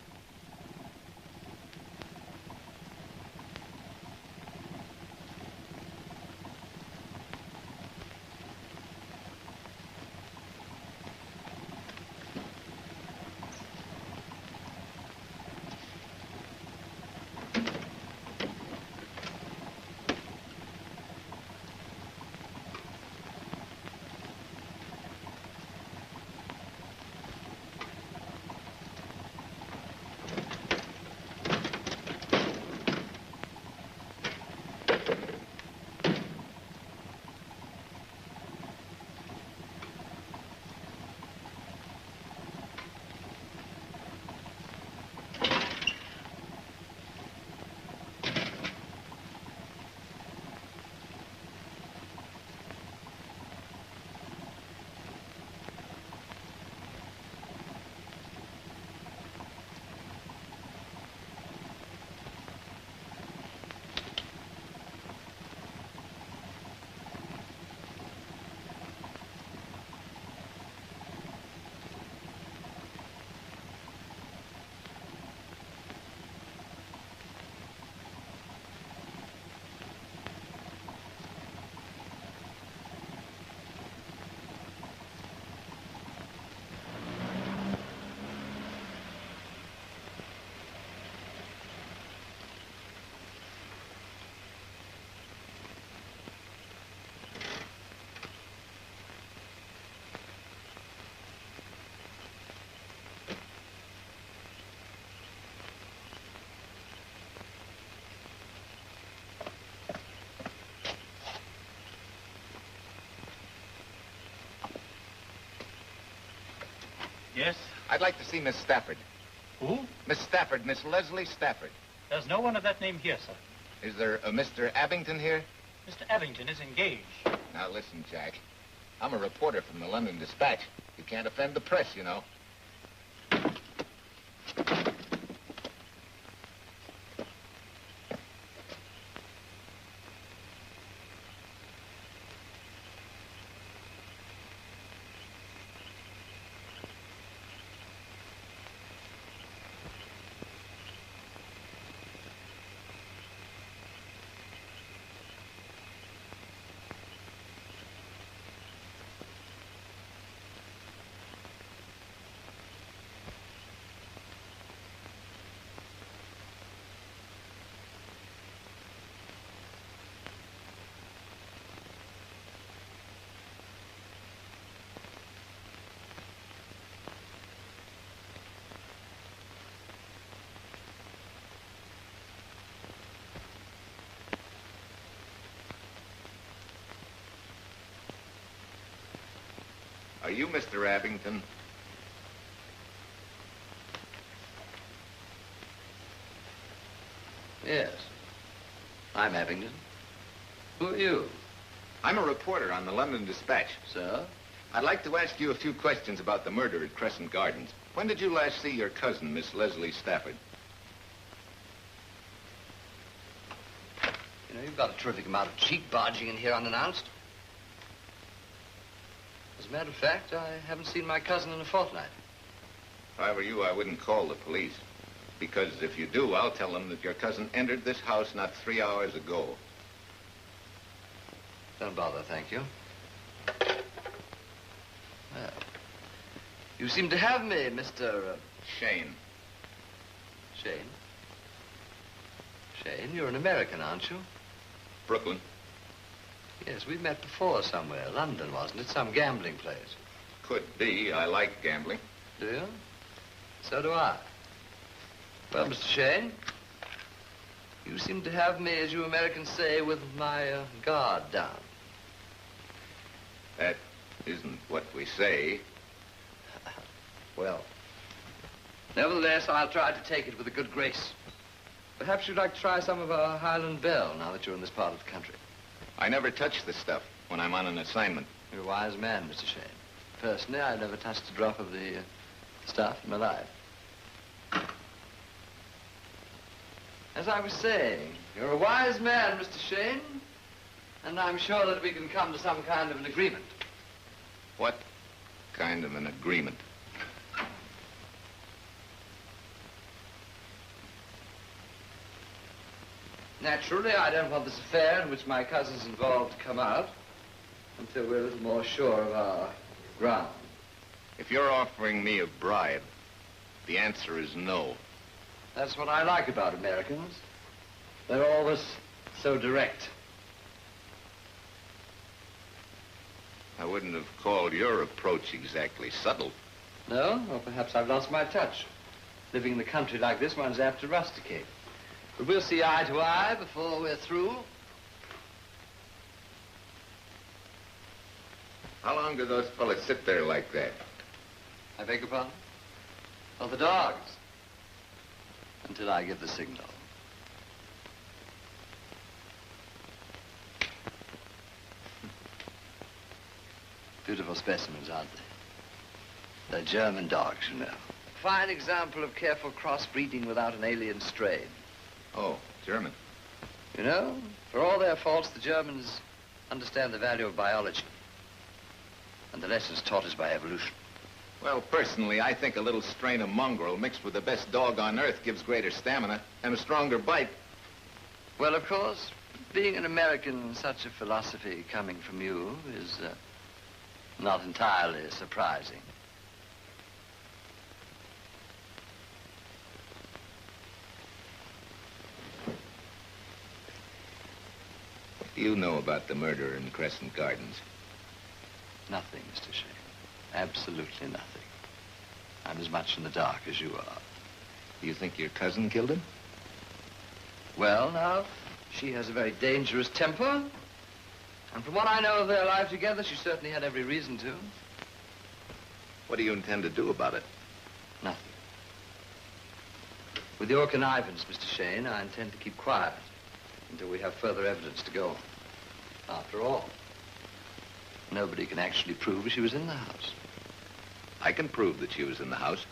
Speaker 11: Yes?
Speaker 8: I'd like to see Miss Stafford.
Speaker 11: Who?
Speaker 8: Miss Stafford, Miss Leslie Stafford.
Speaker 11: There's no one of that name here, sir.
Speaker 8: Is there a Mr. Abington here?
Speaker 11: Mr. Abington is engaged.
Speaker 8: Now listen, Jack. I'm a reporter from the London Dispatch. You can't offend the press, you know. Are you Mr. Abington?
Speaker 12: Yes. I'm Abington. Who are you?
Speaker 8: I'm a reporter on the London Dispatch.
Speaker 12: Sir?
Speaker 8: I'd like to ask you a few questions about the murder at Crescent Gardens. When did you last see your cousin, Miss Leslie Stafford?
Speaker 12: You know, you've got a terrific amount of cheek barging in here unannounced. As a matter of fact, I haven't seen my cousin in a fortnight.
Speaker 8: If I were you, I wouldn't call the police. Because if you do, I'll tell them that your cousin entered this house not 3 hours ago.
Speaker 12: Don't bother, thank you. Well, you seem to have me, Mr.
Speaker 8: Shane.
Speaker 12: Shane? Shane, you're an American, aren't you?
Speaker 8: Brooklyn.
Speaker 12: Yes, we met before somewhere. London, wasn't it? Some gambling place.
Speaker 8: Could be. I like gambling.
Speaker 12: Do you? So do I. Well, Mr. Shane, you seem to have me, as you Americans say, with my guard down.
Speaker 8: That isn't what we say.
Speaker 12: Well, nevertheless, I'll try to take it with a good grace. Perhaps you'd like to try some of our Highland Bell now that you're in this part of the country.
Speaker 8: I never touch the stuff when I'm on an assignment.
Speaker 12: You're a wise man, Mr. Shane. Personally, I've never touched a drop of the stuff in my life. As I was saying, you're a wise man, Mr. Shane, and I'm sure that we can come to some kind of an agreement.
Speaker 8: What kind of an agreement?
Speaker 12: Naturally, I don't want this affair in which my cousin's involved to come out until we're a little more sure of our ground.
Speaker 8: If you're offering me a bribe, the answer is no.
Speaker 12: That's what I like about Americans. They're always so direct.
Speaker 8: I wouldn't have called your approach exactly subtle.
Speaker 12: No? Or perhaps I've lost my touch. Living in the country like this, one's apt to rusticate. But we'll see eye to eye before we're through.
Speaker 8: How long do those fellas sit there like that?
Speaker 12: I beg your pardon? Oh, the dogs. Until I give the signal. Beautiful specimens, aren't they? They're German dogs, you know. Fine example of careful crossbreeding without an alien strain.
Speaker 8: Oh, German.
Speaker 12: You know, for all their faults, the Germans understand the value of biology. And the lessons taught us by evolution.
Speaker 8: Well, personally, I think a little strain of mongrel mixed with the best dog on earth gives greater stamina and a stronger bite.
Speaker 12: Well, of course, being an American, such a philosophy coming from you is not entirely surprising.
Speaker 8: What do you know about the murder in Crescent Gardens?
Speaker 12: Nothing, Mr. Shane. Absolutely nothing. I'm as much in the dark as you are.
Speaker 8: You think your cousin killed him?
Speaker 12: Well, now, she has a very dangerous temper. And from what I know of their life together, she certainly had every reason to.
Speaker 4: What do you intend to do about it?
Speaker 12: Nothing. With your connivance, Mr. Shane, I intend to keep quiet until we have further evidence to go on. After all, nobody can actually prove she was in the house.
Speaker 4: I can prove that she was in the house.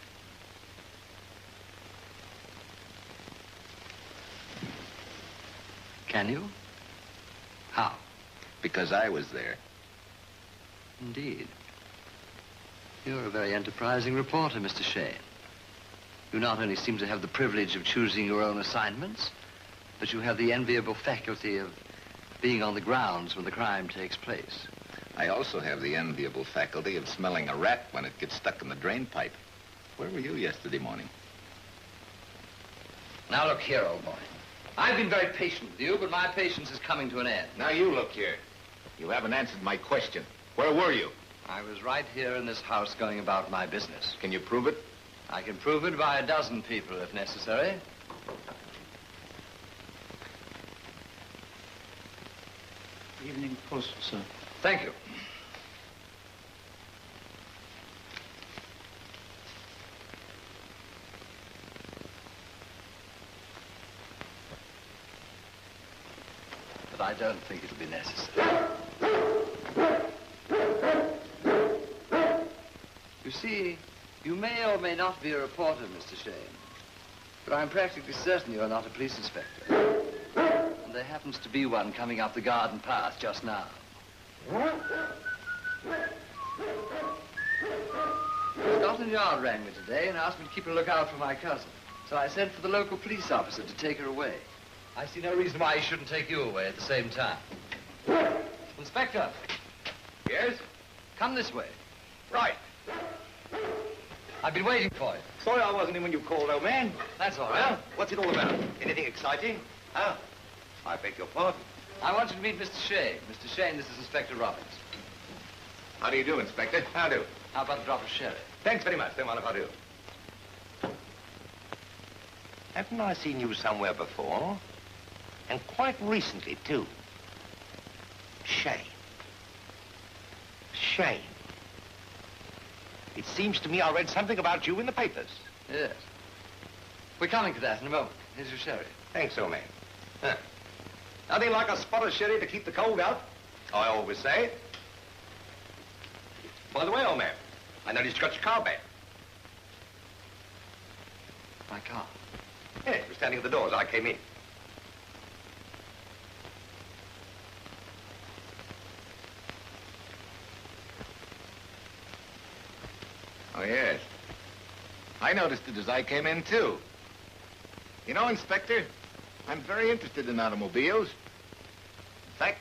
Speaker 12: Can you? How?
Speaker 4: Because I was there.
Speaker 12: Indeed. You're a very enterprising reporter, Mr. Shane. You not only seem to have the privilege of choosing your own assignments, but you have the enviable faculty of being on the grounds when the crime takes place.
Speaker 4: I also have the enviable faculty of smelling a rat when it gets stuck in the drain pipe. Where were you yesterday morning?
Speaker 12: Now look here, old boy. I've been very patient with you, but my patience is coming to an end.
Speaker 4: Now you look here. You haven't answered my question. Where were you?
Speaker 12: I was right here in this house going about my business.
Speaker 4: Can you prove it?
Speaker 12: I can prove it by a dozen people, if necessary.
Speaker 11: Evening Post, sir.
Speaker 12: Thank you. But I don't think it'll be necessary. You see, you may or may not be a reporter, Mr. Shane, but I'm practically certain you're not a police inspector. And there happens to be one coming up the garden path just now. Scotland Yard rang me today and asked me to keep a lookout for my cousin. So I sent for the local police officer to take her away. I see no reason why he shouldn't take you away at the same time. Inspector.
Speaker 5: Yes?
Speaker 12: Come this way.
Speaker 5: Right.
Speaker 12: I've been waiting for you.
Speaker 5: Sorry I wasn't in when you called, old man.
Speaker 12: That's all right.
Speaker 5: Well, what's it all about? Anything exciting? Ah, I beg your pardon.
Speaker 12: I want you to meet Mr. Shane. Mr. Shane, this is Inspector Roberts.
Speaker 4: How do you do, Inspector? How do?
Speaker 12: How about a drop of sherry?
Speaker 5: Thanks very much. Don't mind if I do. Haven't I seen you somewhere before? And quite recently, too. Shame. Shame. It seems to me I read something about you in the papers.
Speaker 12: Yes. We're coming to that in a moment. Here's your sherry.
Speaker 5: Thanks, old man. Huh. Nothing like a spot of sherry to keep the cold out, I always say. By the way, old man, I noticed you got your car back.
Speaker 12: My car?
Speaker 5: Yeah, it was standing at the door as I came in.
Speaker 4: Oh, yes. I noticed it as I came in, too. You know, Inspector, I'm very interested in automobiles. In fact,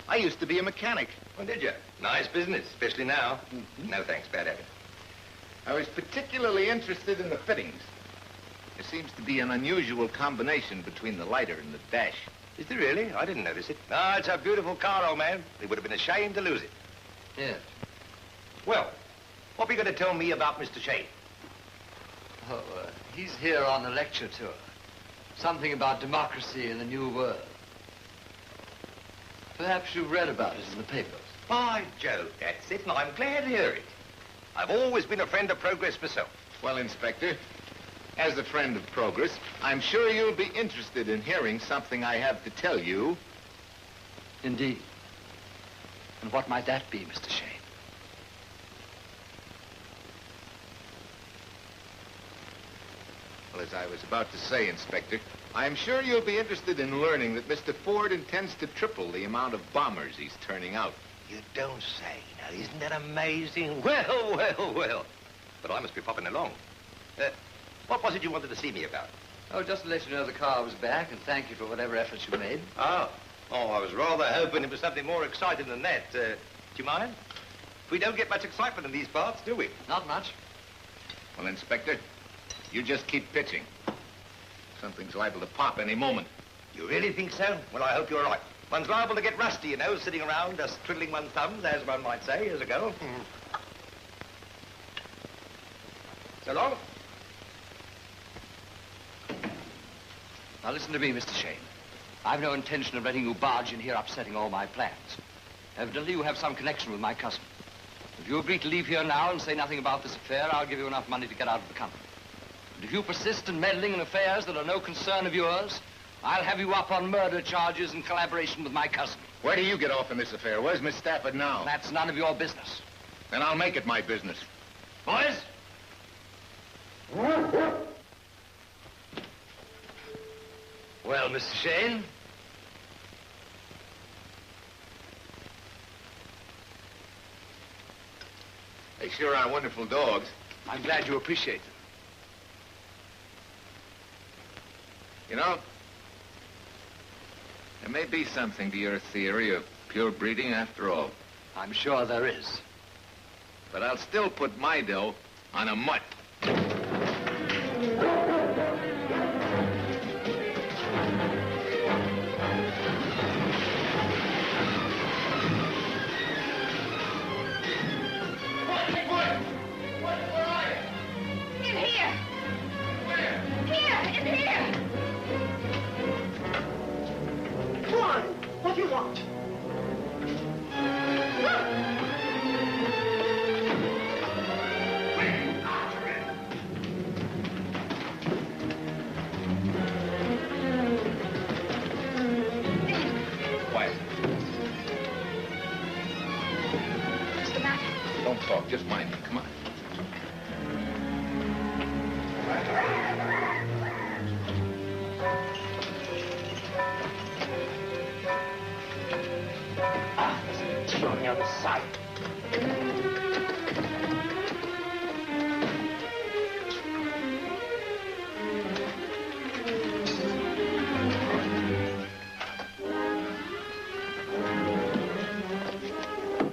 Speaker 4: I used to be a mechanic.
Speaker 5: Oh, did you? Nice business, especially now. No thanks, bad habit.
Speaker 4: I was particularly interested in the fittings. There seems to be an unusual combination between the lighter and the dash.
Speaker 5: Is there really? I didn't notice it. No, it's a beautiful car, old man. It would have been a shame to lose it.
Speaker 12: Yes.
Speaker 5: Well, what are you going to tell me about Mr. Shane?
Speaker 12: Oh, he's here on a lecture tour. Something about democracy in the New World. Perhaps you've read about it in the papers.
Speaker 5: By Jove, that's it, and I'm glad to hear it. I've always been a friend of progress myself.
Speaker 4: Well, Inspector, as a friend of progress, I'm sure you'll be interested in hearing something I have to tell you.
Speaker 12: Indeed. And what might that be, Mr. Shane?
Speaker 4: Well, as I was about to say, Inspector, I'm sure you'll be interested in learning that Mr. Ford intends to triple the amount of bombers he's turning out.
Speaker 5: You don't say. Now, isn't that amazing? Well, well, well. But I must be popping along. What was it you wanted to see me about?
Speaker 12: Oh, just to let you know the car was back and thank you for whatever efforts you made.
Speaker 5: Oh, I was rather hoping it was something more exciting than that. Do you mind? We don't get much excitement in these parts, do we?
Speaker 12: Not much.
Speaker 4: Well, Inspector, you just keep pitching. Something's liable to pop any moment.
Speaker 5: You really think so? Well, I hope you're right. One's liable to get rusty, you know, sitting around just twiddling one's thumbs, as one might say, as a go. So long.
Speaker 12: Now listen to me, Mr. Shane. I've no intention of letting you barge in here upsetting all my plans. Evidently you have some connection with my cousin. If you agree to leave here now and say nothing about this affair, I'll give you enough money to get out of the country. But if you persist in meddling in affairs that are no concern of yours, I'll have you up on murder charges in collaboration with my cousin.
Speaker 8: Where do you get off in this affair? Where's Miss Stafford now?
Speaker 12: That's none of your business.
Speaker 8: Then I'll make it my business.
Speaker 12: Boys? Well, Mr. Shane?
Speaker 8: They sure are wonderful dogs.
Speaker 12: I'm glad you appreciate them.
Speaker 8: You know, there may be something to your theory of pure breeding after all.
Speaker 12: I'm sure there is.
Speaker 8: But I'll still put my dough on a mutt.
Speaker 1: What do you want?
Speaker 8: Quiet.
Speaker 3: What's the matter?
Speaker 8: Don't talk, just mind me. Come on.
Speaker 1: On the other side.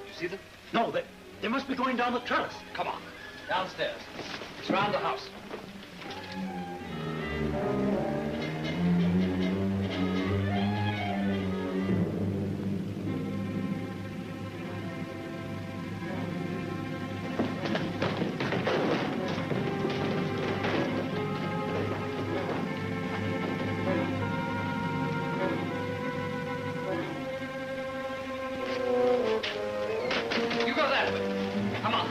Speaker 12: You see them?
Speaker 1: No, they must be going down the trellis.
Speaker 12: Come on. Downstairs. It's round the house. You go that way. Come on.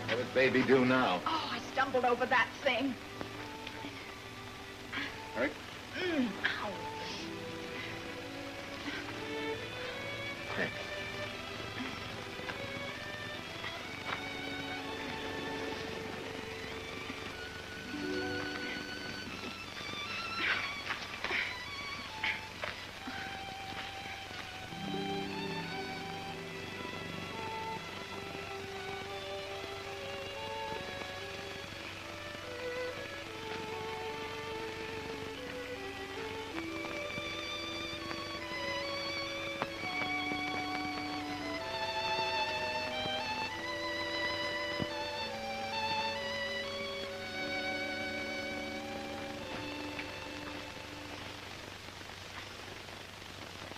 Speaker 8: What does baby do now?
Speaker 3: Oh, I stumbled over that thing.
Speaker 8: Hurt?
Speaker 3: Ow.
Speaker 8: Hey.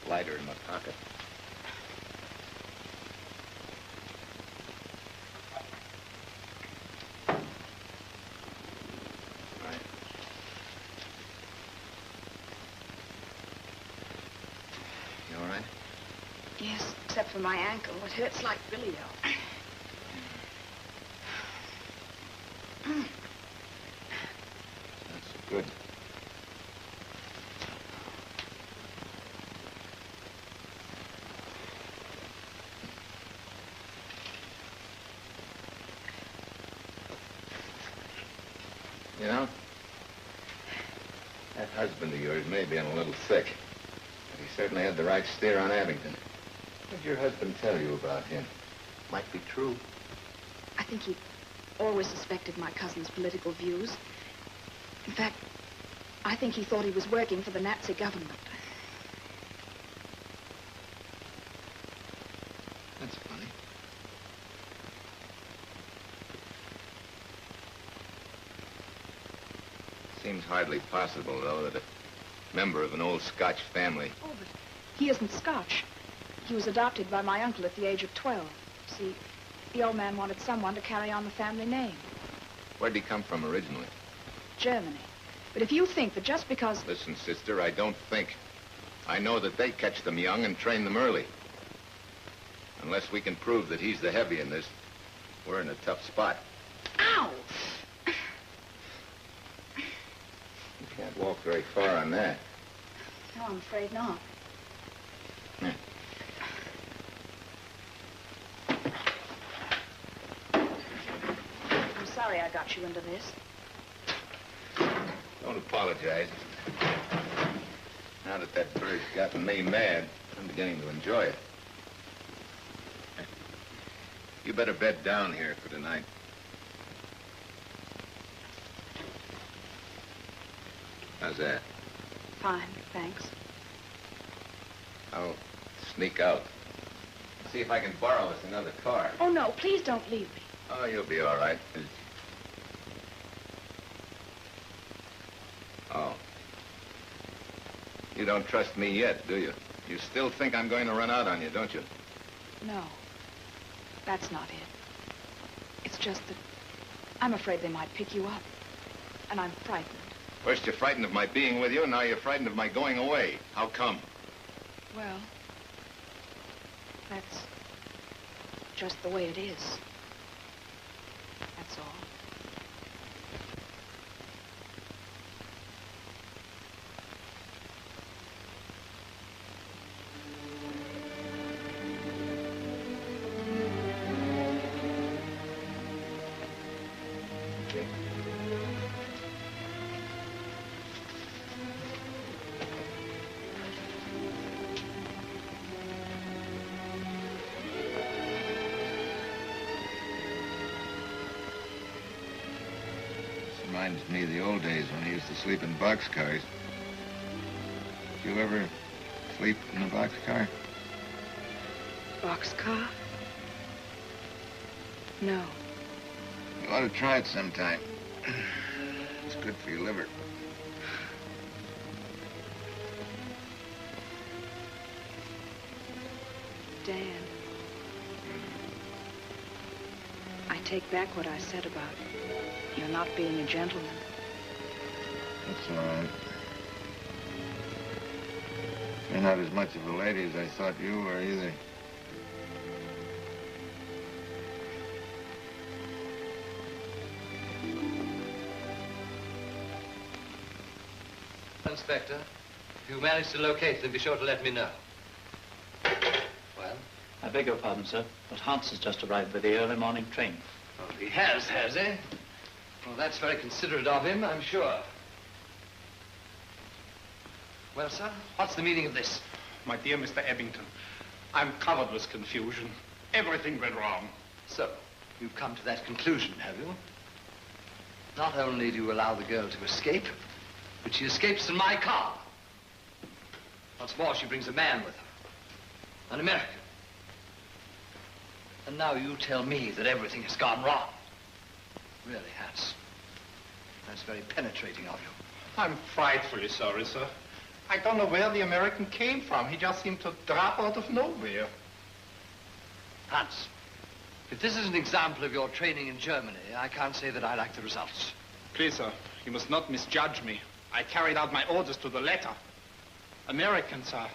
Speaker 8: Lighter in my pocket. All right. You all right?
Speaker 3: Yes, except for my ankle. It hurts like billy o.
Speaker 8: That's good.
Speaker 4: You know, that husband of yours may be a little thick, but he certainly had the right steer on Abington. What did your husband tell you about him? Might be true.
Speaker 3: I think he always suspected my cousin's political views. In fact, I think he thought he was working for the Nazi government.
Speaker 4: That's funny. Seems hardly possible, though, that a member of an old Scotch family...
Speaker 3: Oh, but he isn't Scotch. He was adopted by my uncle at the age of 12. See, the old man wanted someone to carry on the family name.
Speaker 4: Where'd he come from originally?
Speaker 3: Germany. But if you think that just because...
Speaker 4: Listen, sister, I don't think. I know that they catch them young and train them early. Unless we can prove that he's the heavy in this, we're in a tough spot.
Speaker 3: Ow!
Speaker 4: You can't walk very far on that.
Speaker 3: No, I'm afraid not.
Speaker 4: Yeah.
Speaker 3: I'm sorry I got you into this.
Speaker 4: Don't apologize. Now that that bird's gotten me mad, I'm beginning to enjoy it. You better bed down here for tonight. How's that?
Speaker 3: Fine, thanks.
Speaker 4: I'll sneak out. See if I can borrow us another car.
Speaker 3: Oh, no, please don't leave me.
Speaker 4: Oh, you'll be all right. Oh. You don't trust me yet, do you? You still think I'm going to run out on you, don't you?
Speaker 3: No, that's not it. It's just that I'm afraid they might pick you up, and I'm frightened.
Speaker 4: First you're frightened of my being with you, and now you're frightened of my going away. How come?
Speaker 3: Well, that's just the way it is. That's all.
Speaker 4: Reminds me of the old days when I used to sleep in boxcars. Did you ever sleep in a boxcar?
Speaker 3: Boxcar? No.
Speaker 4: You ought to try it sometime. It's good for your liver.
Speaker 3: Dan, I take back what I said about you're not being a gentleman.
Speaker 4: That's all right. You're not as much of a lady as I thought you were either.
Speaker 12: Inspector, if you manage to locate them, be sure to let me know. Well?
Speaker 11: I beg your pardon, sir, but Hans has just arrived with the early morning train.
Speaker 12: Oh, he has he? Well, that's very considerate of him, I'm sure. Well, sir, what's the meaning of this?
Speaker 5: My dear Mr. Abington, I'm covered with confusion. Everything went wrong.
Speaker 12: So, you've come to that conclusion, have you? Not only do you allow the girl to escape, but she escapes in my car. What's more, she brings a man with her. An American. And now you tell me that everything has gone wrong. Really, Hans. That's very penetrating of you.
Speaker 5: I'm frightfully sorry, sir. I don't know where the American came from. He just seemed to drop out of nowhere.
Speaker 12: Hans, if this is an example of your training in Germany, I can't say that I like the results.
Speaker 5: Please, sir, you must not misjudge me. I carried out my orders to the letter. Americans are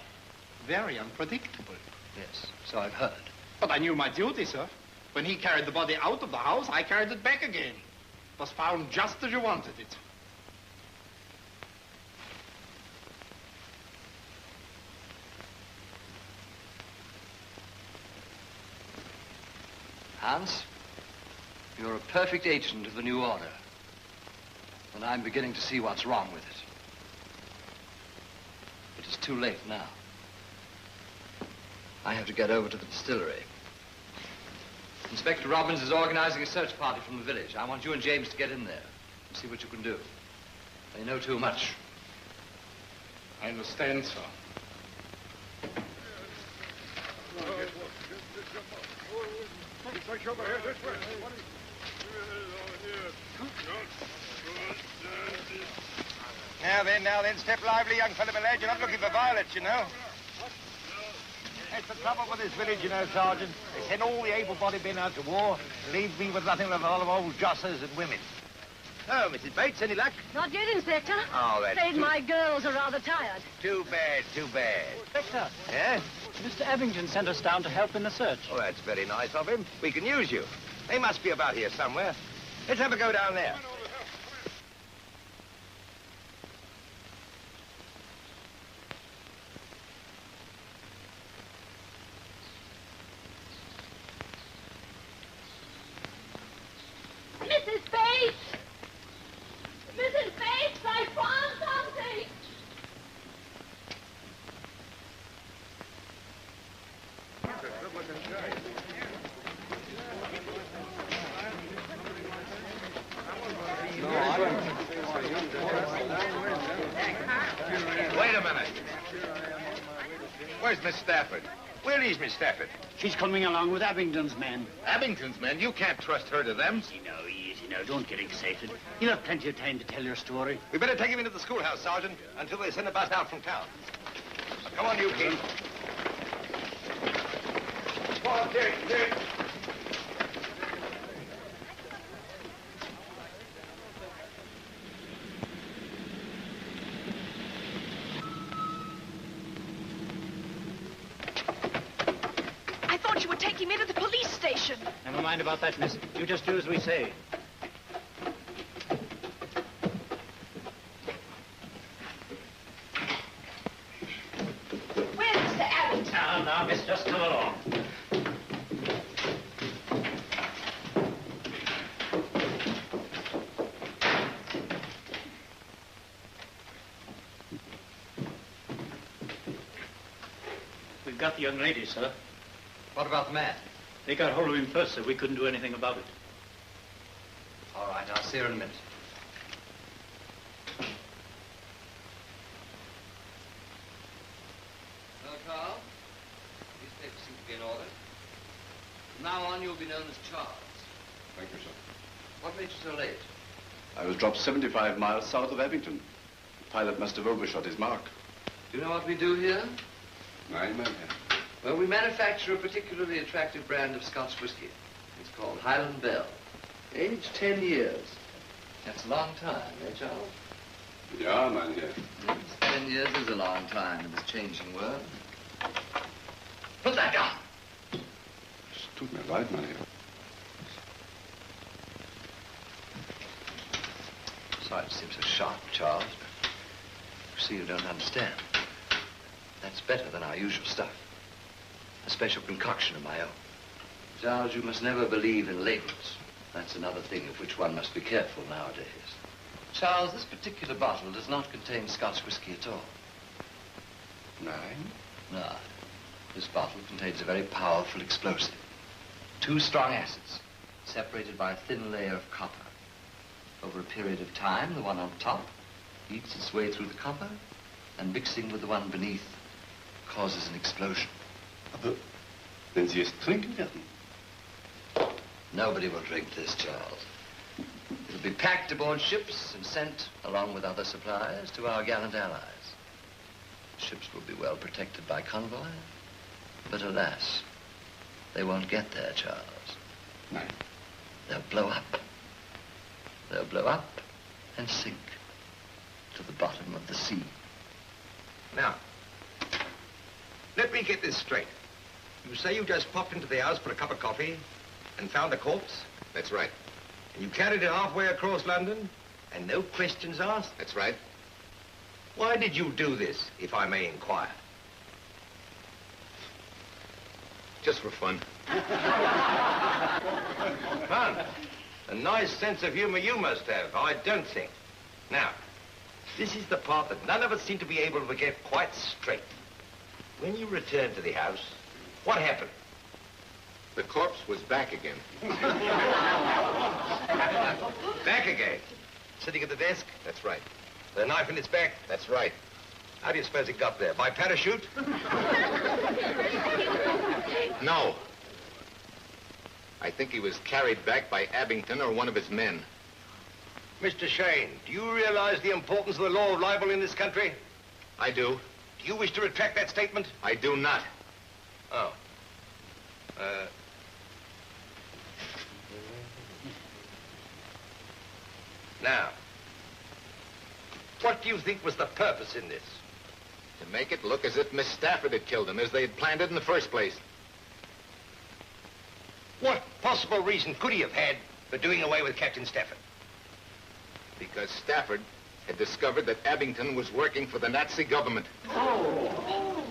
Speaker 5: very unpredictable.
Speaker 12: Yes, so I've heard.
Speaker 5: But I knew my duty, sir. When he carried the body out of the house, I carried it back again. It was found just as you wanted it.
Speaker 12: Hans, you're a perfect agent of the new order. And I'm beginning to see what's wrong with it. But it's too late now. I have to get over to the distillery. Inspector Robbins is organizing a search party from the village. I want you and James to get in there and see what you can do. They know too much.
Speaker 8: I understand, sir.
Speaker 7: Now then, step lively, young fellow, my lad. You're not looking for violets, you know. That's the trouble with this village, you know, Sergeant. They send all the able-bodied men out to war and leave me with nothing but a lot of old jossers and women. Oh, Mrs. Bates, any luck?
Speaker 2: Not yet, Inspector.
Speaker 7: Oh, that's
Speaker 2: Afraid my girls are rather tired.
Speaker 7: Too bad, too bad.
Speaker 11: Inspector,
Speaker 7: Yeah?
Speaker 11: Mr. Abington sent us down to help in the search.
Speaker 7: Oh, that's very nice of him. We can use you. They must be about here somewhere. Let's have a go down there.
Speaker 2: Mrs. Bates! Mrs. Bates, I found something!
Speaker 7: Wait a minute. Where's Miss Stafford? Where is Miss Stafford?
Speaker 1: She's coming along with Abington's men.
Speaker 7: Abington's men? You can't trust her to them.
Speaker 1: Easy now, don't get excited. You'll have plenty of time to tell your story.
Speaker 7: We better take him into the schoolhouse, Sergeant, until they send a bus out from town. Come on, you kid. Come on, Terry.
Speaker 3: I thought you were taking me to the police station.
Speaker 11: Never mind about that, miss. You just do as we say.
Speaker 3: Where's Mr. Abington?
Speaker 11: Now, miss, just come along. We've got the young lady, sir.
Speaker 12: What about the man?
Speaker 11: They got hold of him first, so we couldn't do anything about it.
Speaker 12: All right, I'll see her in a minute. Well, Carl, these papers seem to be in order. From now on, you'll be known as Charles.
Speaker 10: Thank you, sir.
Speaker 12: What made you so late?
Speaker 10: I was dropped 75 miles south of Abington. The pilot must have overshot his mark.
Speaker 12: Do you know what we do here?
Speaker 10: Nein, mein Herr.
Speaker 12: Well, we manufacture a particularly attractive brand of Scotch whiskey. It's called Highland Belle. Aged 10 years. That's a long time, eh, Charles?
Speaker 10: Ja, mein Herr.
Speaker 12: Yes, 10 years is a long time in this changing world. Put that down!
Speaker 10: Es tut mir leid, mein Herr.
Speaker 12: Sorry to seem so sharp, Charles, but you see you don't understand. That's better than our usual stuff. A special concoction of my own. Charles, you must never believe in labels. That's another thing of which one must be careful nowadays. Charles, this particular bottle does not contain Scotch whiskey at all.
Speaker 10: Nein?
Speaker 12: No. This bottle contains a very powerful explosive. 2 strong acids, separated by a thin layer of copper. Over a period of time, the one on top eats its way through the copper, and mixing with the one beneath causes an explosion.
Speaker 10: Aber wenn Sie es trinken werden?
Speaker 12: Nobody will drink this, Charles. It'll be packed aboard ships and sent, along with other supplies, to our gallant allies. Ships will be well protected by convoy, but alas, they won't get there, Charles.
Speaker 10: Nein.
Speaker 12: They'll blow up. They'll blow up and sink to the bottom of the sea.
Speaker 7: Now, let me get this straight. You say you just popped into the house for a cup of coffee and found a corpse?
Speaker 4: That's right.
Speaker 7: And you carried it halfway across London and no questions asked?
Speaker 4: That's right.
Speaker 7: Why did you do this, if I may inquire?
Speaker 4: Just for fun.
Speaker 7: Fun? A nice sense of humor you must have, I don't think. Now, this is the part that none of us seem to be able to get quite straight. When you returned to the house, what happened?
Speaker 4: The corpse was back again.
Speaker 7: Back again? Sitting at the desk?
Speaker 4: That's right.
Speaker 7: The knife in its back?
Speaker 4: That's right.
Speaker 7: How do you suppose it got there? By parachute?
Speaker 4: No. I think he was carried back by Abington or one of his men.
Speaker 7: Mr. Shane, do you realize the importance of the law of libel in this country?
Speaker 4: I do.
Speaker 7: Do you wish to retract that statement?
Speaker 4: I do not.
Speaker 7: Oh. Now, what do you think was the purpose in this?
Speaker 4: To make it look as if Miss Stafford had killed him, as they had planned it in the first place.
Speaker 7: What possible reason could he have had for doing away with Captain Stafford?
Speaker 4: Because Stafford had discovered that Abington was working for the Nazi government.
Speaker 3: Oh.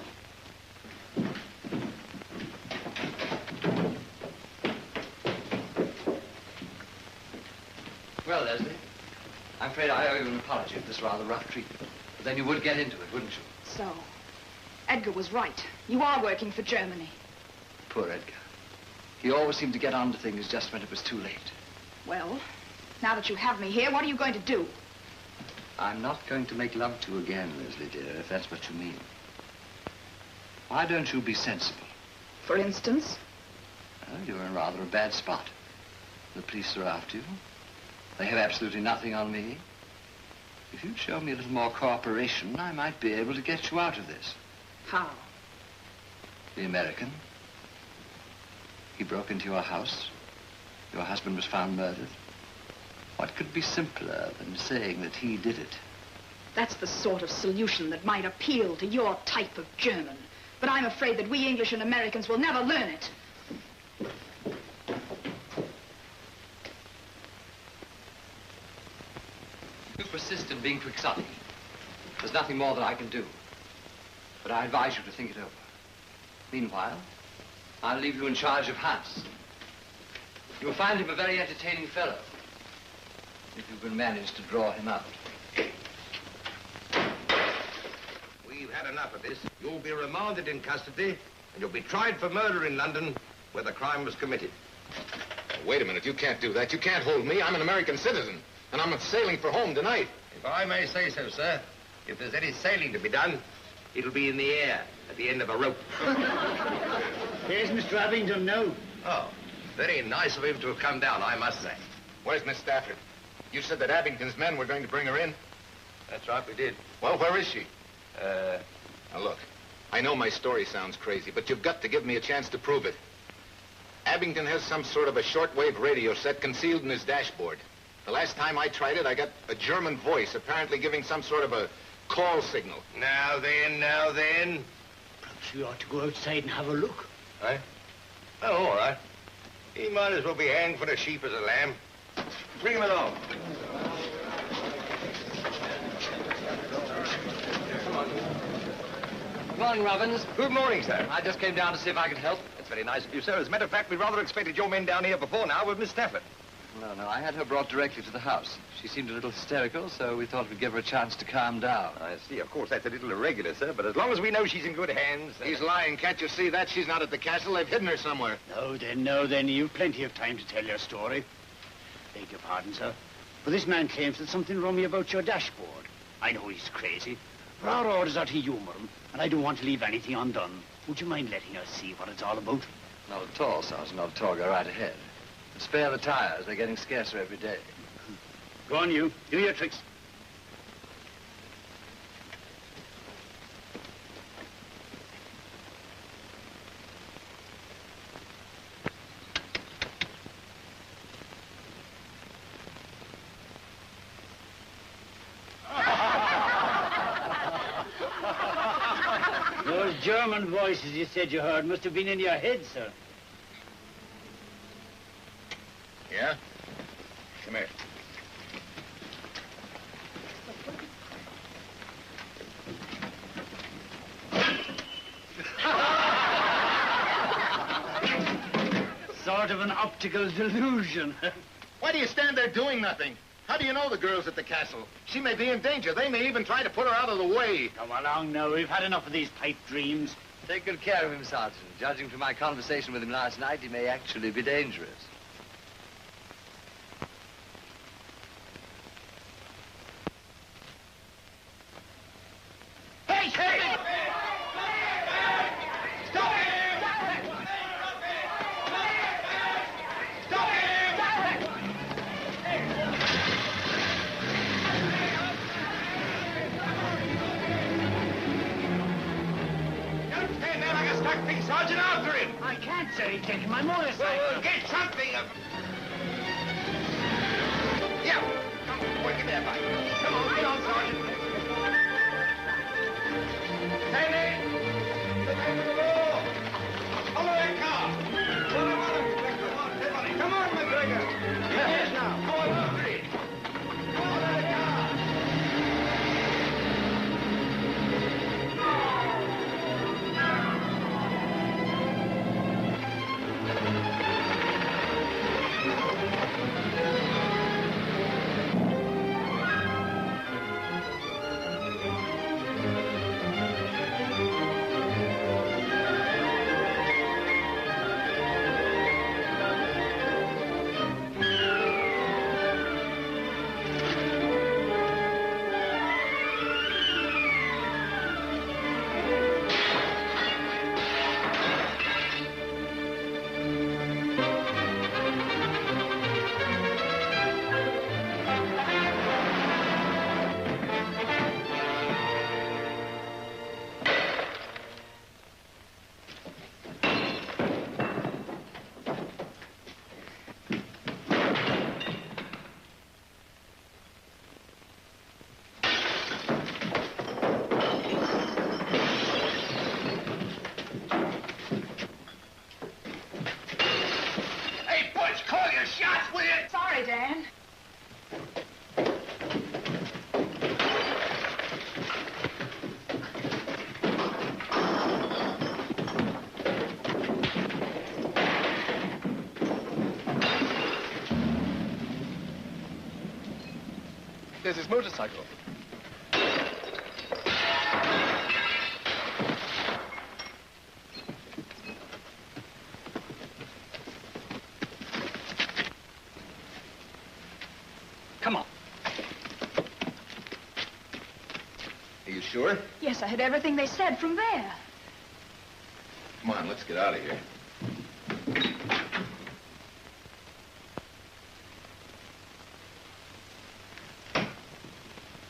Speaker 12: Well, Leslie, I'm afraid I owe you an apology for this rather rough treatment. But then you would get into it, wouldn't you?
Speaker 3: So, Edgar was right. You are working for Germany.
Speaker 12: Poor Edgar. He always seemed to get onto things just when it was too late.
Speaker 3: Well, now that you have me here, what are you going to do?
Speaker 12: I'm not going to make love to you again, Leslie, dear, if that's what you mean. Why don't you be sensible?
Speaker 3: For instance?
Speaker 12: Well, you're in rather a bad spot. The police are after you. They have absolutely nothing on me. If you'd show me a little more cooperation, I might be able to get you out of this.
Speaker 3: How?
Speaker 12: The American. He broke into your house. Your husband was found murdered. What could be simpler than saying that he did it?
Speaker 3: That's the sort of solution that might appeal to your type of German. But I'm afraid that we English and Americans will never learn it.
Speaker 12: You persist in being quixotic. There's nothing more that I can do. But I advise you to think it over. Meanwhile, I'll leave you in charge of Hans. You'll find him a very entertaining fellow, if you can manage to draw him out.
Speaker 7: We've had enough of this. You'll be remanded in custody, and you'll be tried for murder in London, where the crime was committed.
Speaker 4: Wait a minute, you can't do that. You can't hold me. I'm an American citizen, and I'm sailing for home tonight.
Speaker 7: If I may say so, sir, if there's any sailing to be done, it'll be in the air, at the end of a rope.
Speaker 1: There's Mr. Abington now.
Speaker 7: Oh, very nice of him to have come down, I must say.
Speaker 4: Where's Miss Stafford? You said that Abington's men were going to bring her in?
Speaker 7: That's right, we did.
Speaker 4: Well, where is she? Now, look, I know my story sounds crazy, but you've got to give me a chance to prove it. Abington has some sort of a shortwave radio set concealed in his dashboard. The last time I tried it, I got a German voice apparently giving some sort of a call signal.
Speaker 7: Now then.
Speaker 1: Perhaps we ought to go outside and have a look.
Speaker 7: Eh? Oh, all right. He might as well be hanged for a sheep as a lamb. Bring him along.
Speaker 12: Good morning, Robbins.
Speaker 7: Good morning, sir.
Speaker 12: I just came down to see if I could help.
Speaker 7: That's very nice of you, sir. As a matter of fact, we rather expected your men down here before now with Miss Stafford.
Speaker 12: No, I had her brought directly to the house. She seemed a little hysterical, so we thought we'd give her a chance to calm down.
Speaker 7: I see. Of course, that's a little irregular, sir, but as long as we know she's in good hands...
Speaker 4: He's lying. Can't you see that? She's not at the castle. They've hidden her somewhere.
Speaker 1: No, then. You've plenty of time to tell your story. Beg your pardon, sir. But this man claims there's something rummy about your dashboard. I know he's crazy. But our orders are to humour him, and I don't want to leave anything undone. Would you mind letting us see what it's all about?
Speaker 12: Not at all, Sergeant. Not at all. Go right ahead. Spare the tires. They're getting scarcer every day.
Speaker 1: Go on, you. Do your tricks. Those German voices you said you heard must have been in your head, sir.
Speaker 4: Yeah? Come here.
Speaker 1: Sort of an optical delusion.
Speaker 4: Why do you stand there doing nothing?
Speaker 7: How do you know the girl's at the castle? She may be in danger. They may even try to put her out of the way.
Speaker 1: Come along now. We've had enough of these pipe dreams.
Speaker 12: Take good care of him, Sergeant. Judging from my conversation with him last night, he may actually be dangerous.
Speaker 7: Hey, hey! Stop him! Stop him! Don't stand there like a stuck pig, Sergeant. After him!
Speaker 1: I can't, sir. He's taking my motorcycle.
Speaker 7: Well, get something of... Yeah. Come, boy, give me that bike. Come on, get on, Sergeant. Stand in! Get back to the law! Follow that car! Come on, McGregor! Yes, now. Go on, after it. Follow that car!
Speaker 3: Sorry, Dan.
Speaker 10: There's his motorcycle.
Speaker 12: Come on.
Speaker 4: Are you sure?
Speaker 3: Yes, I heard everything they said from there.
Speaker 4: Come on, let's get out of here.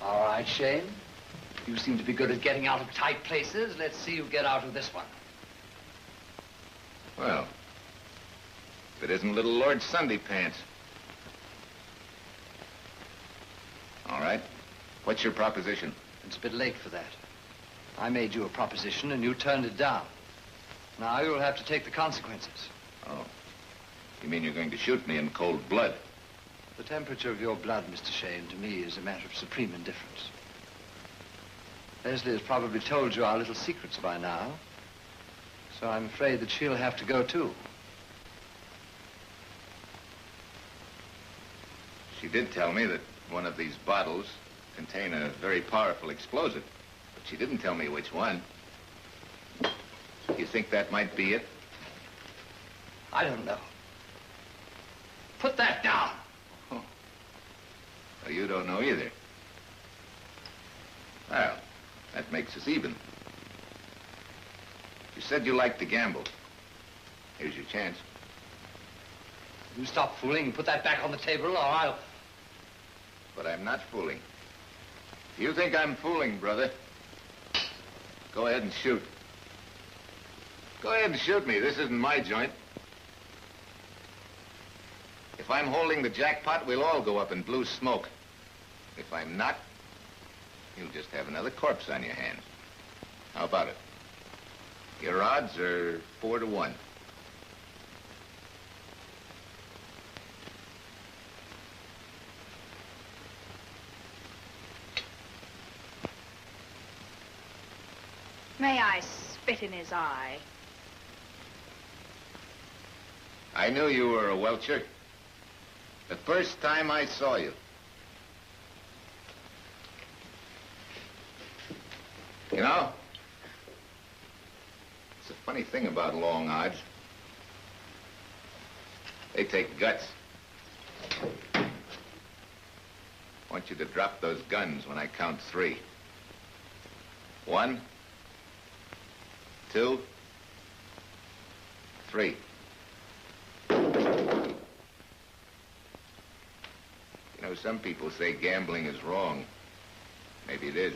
Speaker 12: All right, Shane. You seem to be good at getting out of tight places. Let's see you get out of this one.
Speaker 4: Well, if it isn't little Lord Sunday Pants. All right. What's your proposition?
Speaker 12: It's a bit late for that. I made you a proposition and you turned it down. Now you'll have to take the consequences.
Speaker 4: Oh. You mean you're going to shoot me in cold blood?
Speaker 12: The temperature of your blood, Mr. Shane, to me is a matter of supreme indifference. Leslie has probably told you our little secrets by now, so I'm afraid that she'll have to go too.
Speaker 4: She did tell me that one of these bottles contain a very powerful explosive, but she didn't tell me which one. You think that might be it?
Speaker 12: I don't know. Put that down.
Speaker 4: Oh. Well, you don't know either. Well, that makes us even. You said you liked to gamble. Here's your chance.
Speaker 12: You stop fooling and put that back on the table, or I'll...
Speaker 4: But I'm not fooling. If you think I'm fooling, brother, go ahead and shoot. Go ahead and shoot me. This isn't my joint. If I'm holding the jackpot, we'll all go up in blue smoke. If I'm not, you'll just have another corpse on your hands. How about it? Your odds are 4-1.
Speaker 3: May I spit in his eye?
Speaker 4: I knew you were a welcher. The first time I saw you. You know, it's a funny thing about long odds. They take guts. I want you to drop those guns when I count 3. 1, 2, 3. You know, some people say gambling is wrong. Maybe it is.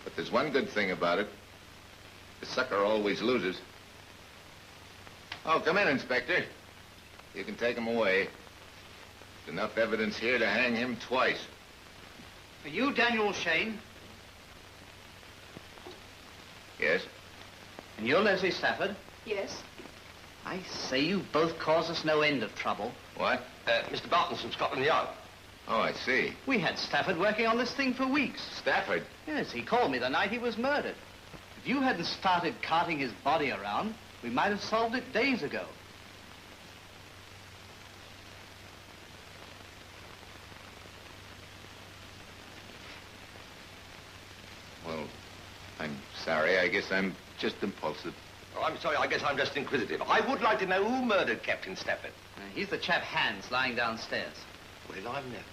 Speaker 4: But there's one good thing about it. The sucker always loses. Oh, come in, Inspector. You can take him away. There's enough evidence here to hang him twice.
Speaker 6: Are you Daniel Shane?
Speaker 4: Yes?
Speaker 6: And you're Leslie Stafford?
Speaker 3: Yes?
Speaker 6: I say you both cause us no end of trouble.
Speaker 4: What?
Speaker 10: Mr. Barton's from Scotland Yard.
Speaker 4: Oh, I see.
Speaker 6: We had Stafford working on this thing for weeks.
Speaker 4: Stafford?
Speaker 6: Yes, he called me the night he was murdered. If you hadn't started carting his body around, we might have solved it days ago.
Speaker 4: Well, I'm sorry. I guess I'm just impulsive.
Speaker 10: Oh, I'm sorry. I guess I'm just inquisitive. I would like to know who murdered Captain Stafford.
Speaker 6: He's the chap Hans lying downstairs.
Speaker 10: Well, I've never.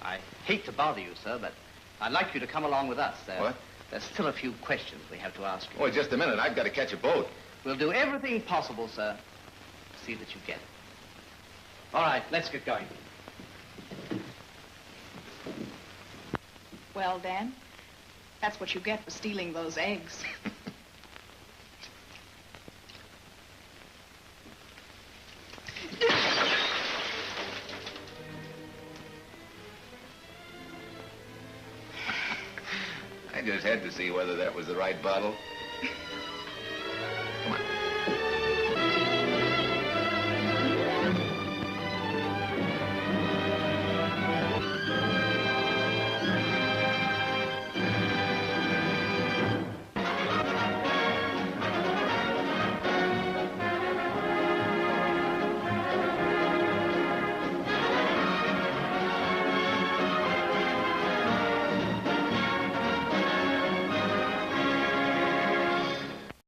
Speaker 6: I hate to bother you, sir, but I'd like you to come along with us.
Speaker 4: What?
Speaker 6: There's still a few questions we have to ask you.
Speaker 4: Oh, just a minute. I've got to catch a boat.
Speaker 6: We'll do everything possible, sir, to see that you get it. All right, let's get going.
Speaker 3: Well, Dan, that's what you get for stealing those eggs.
Speaker 4: I just had to see whether that was the right bottle.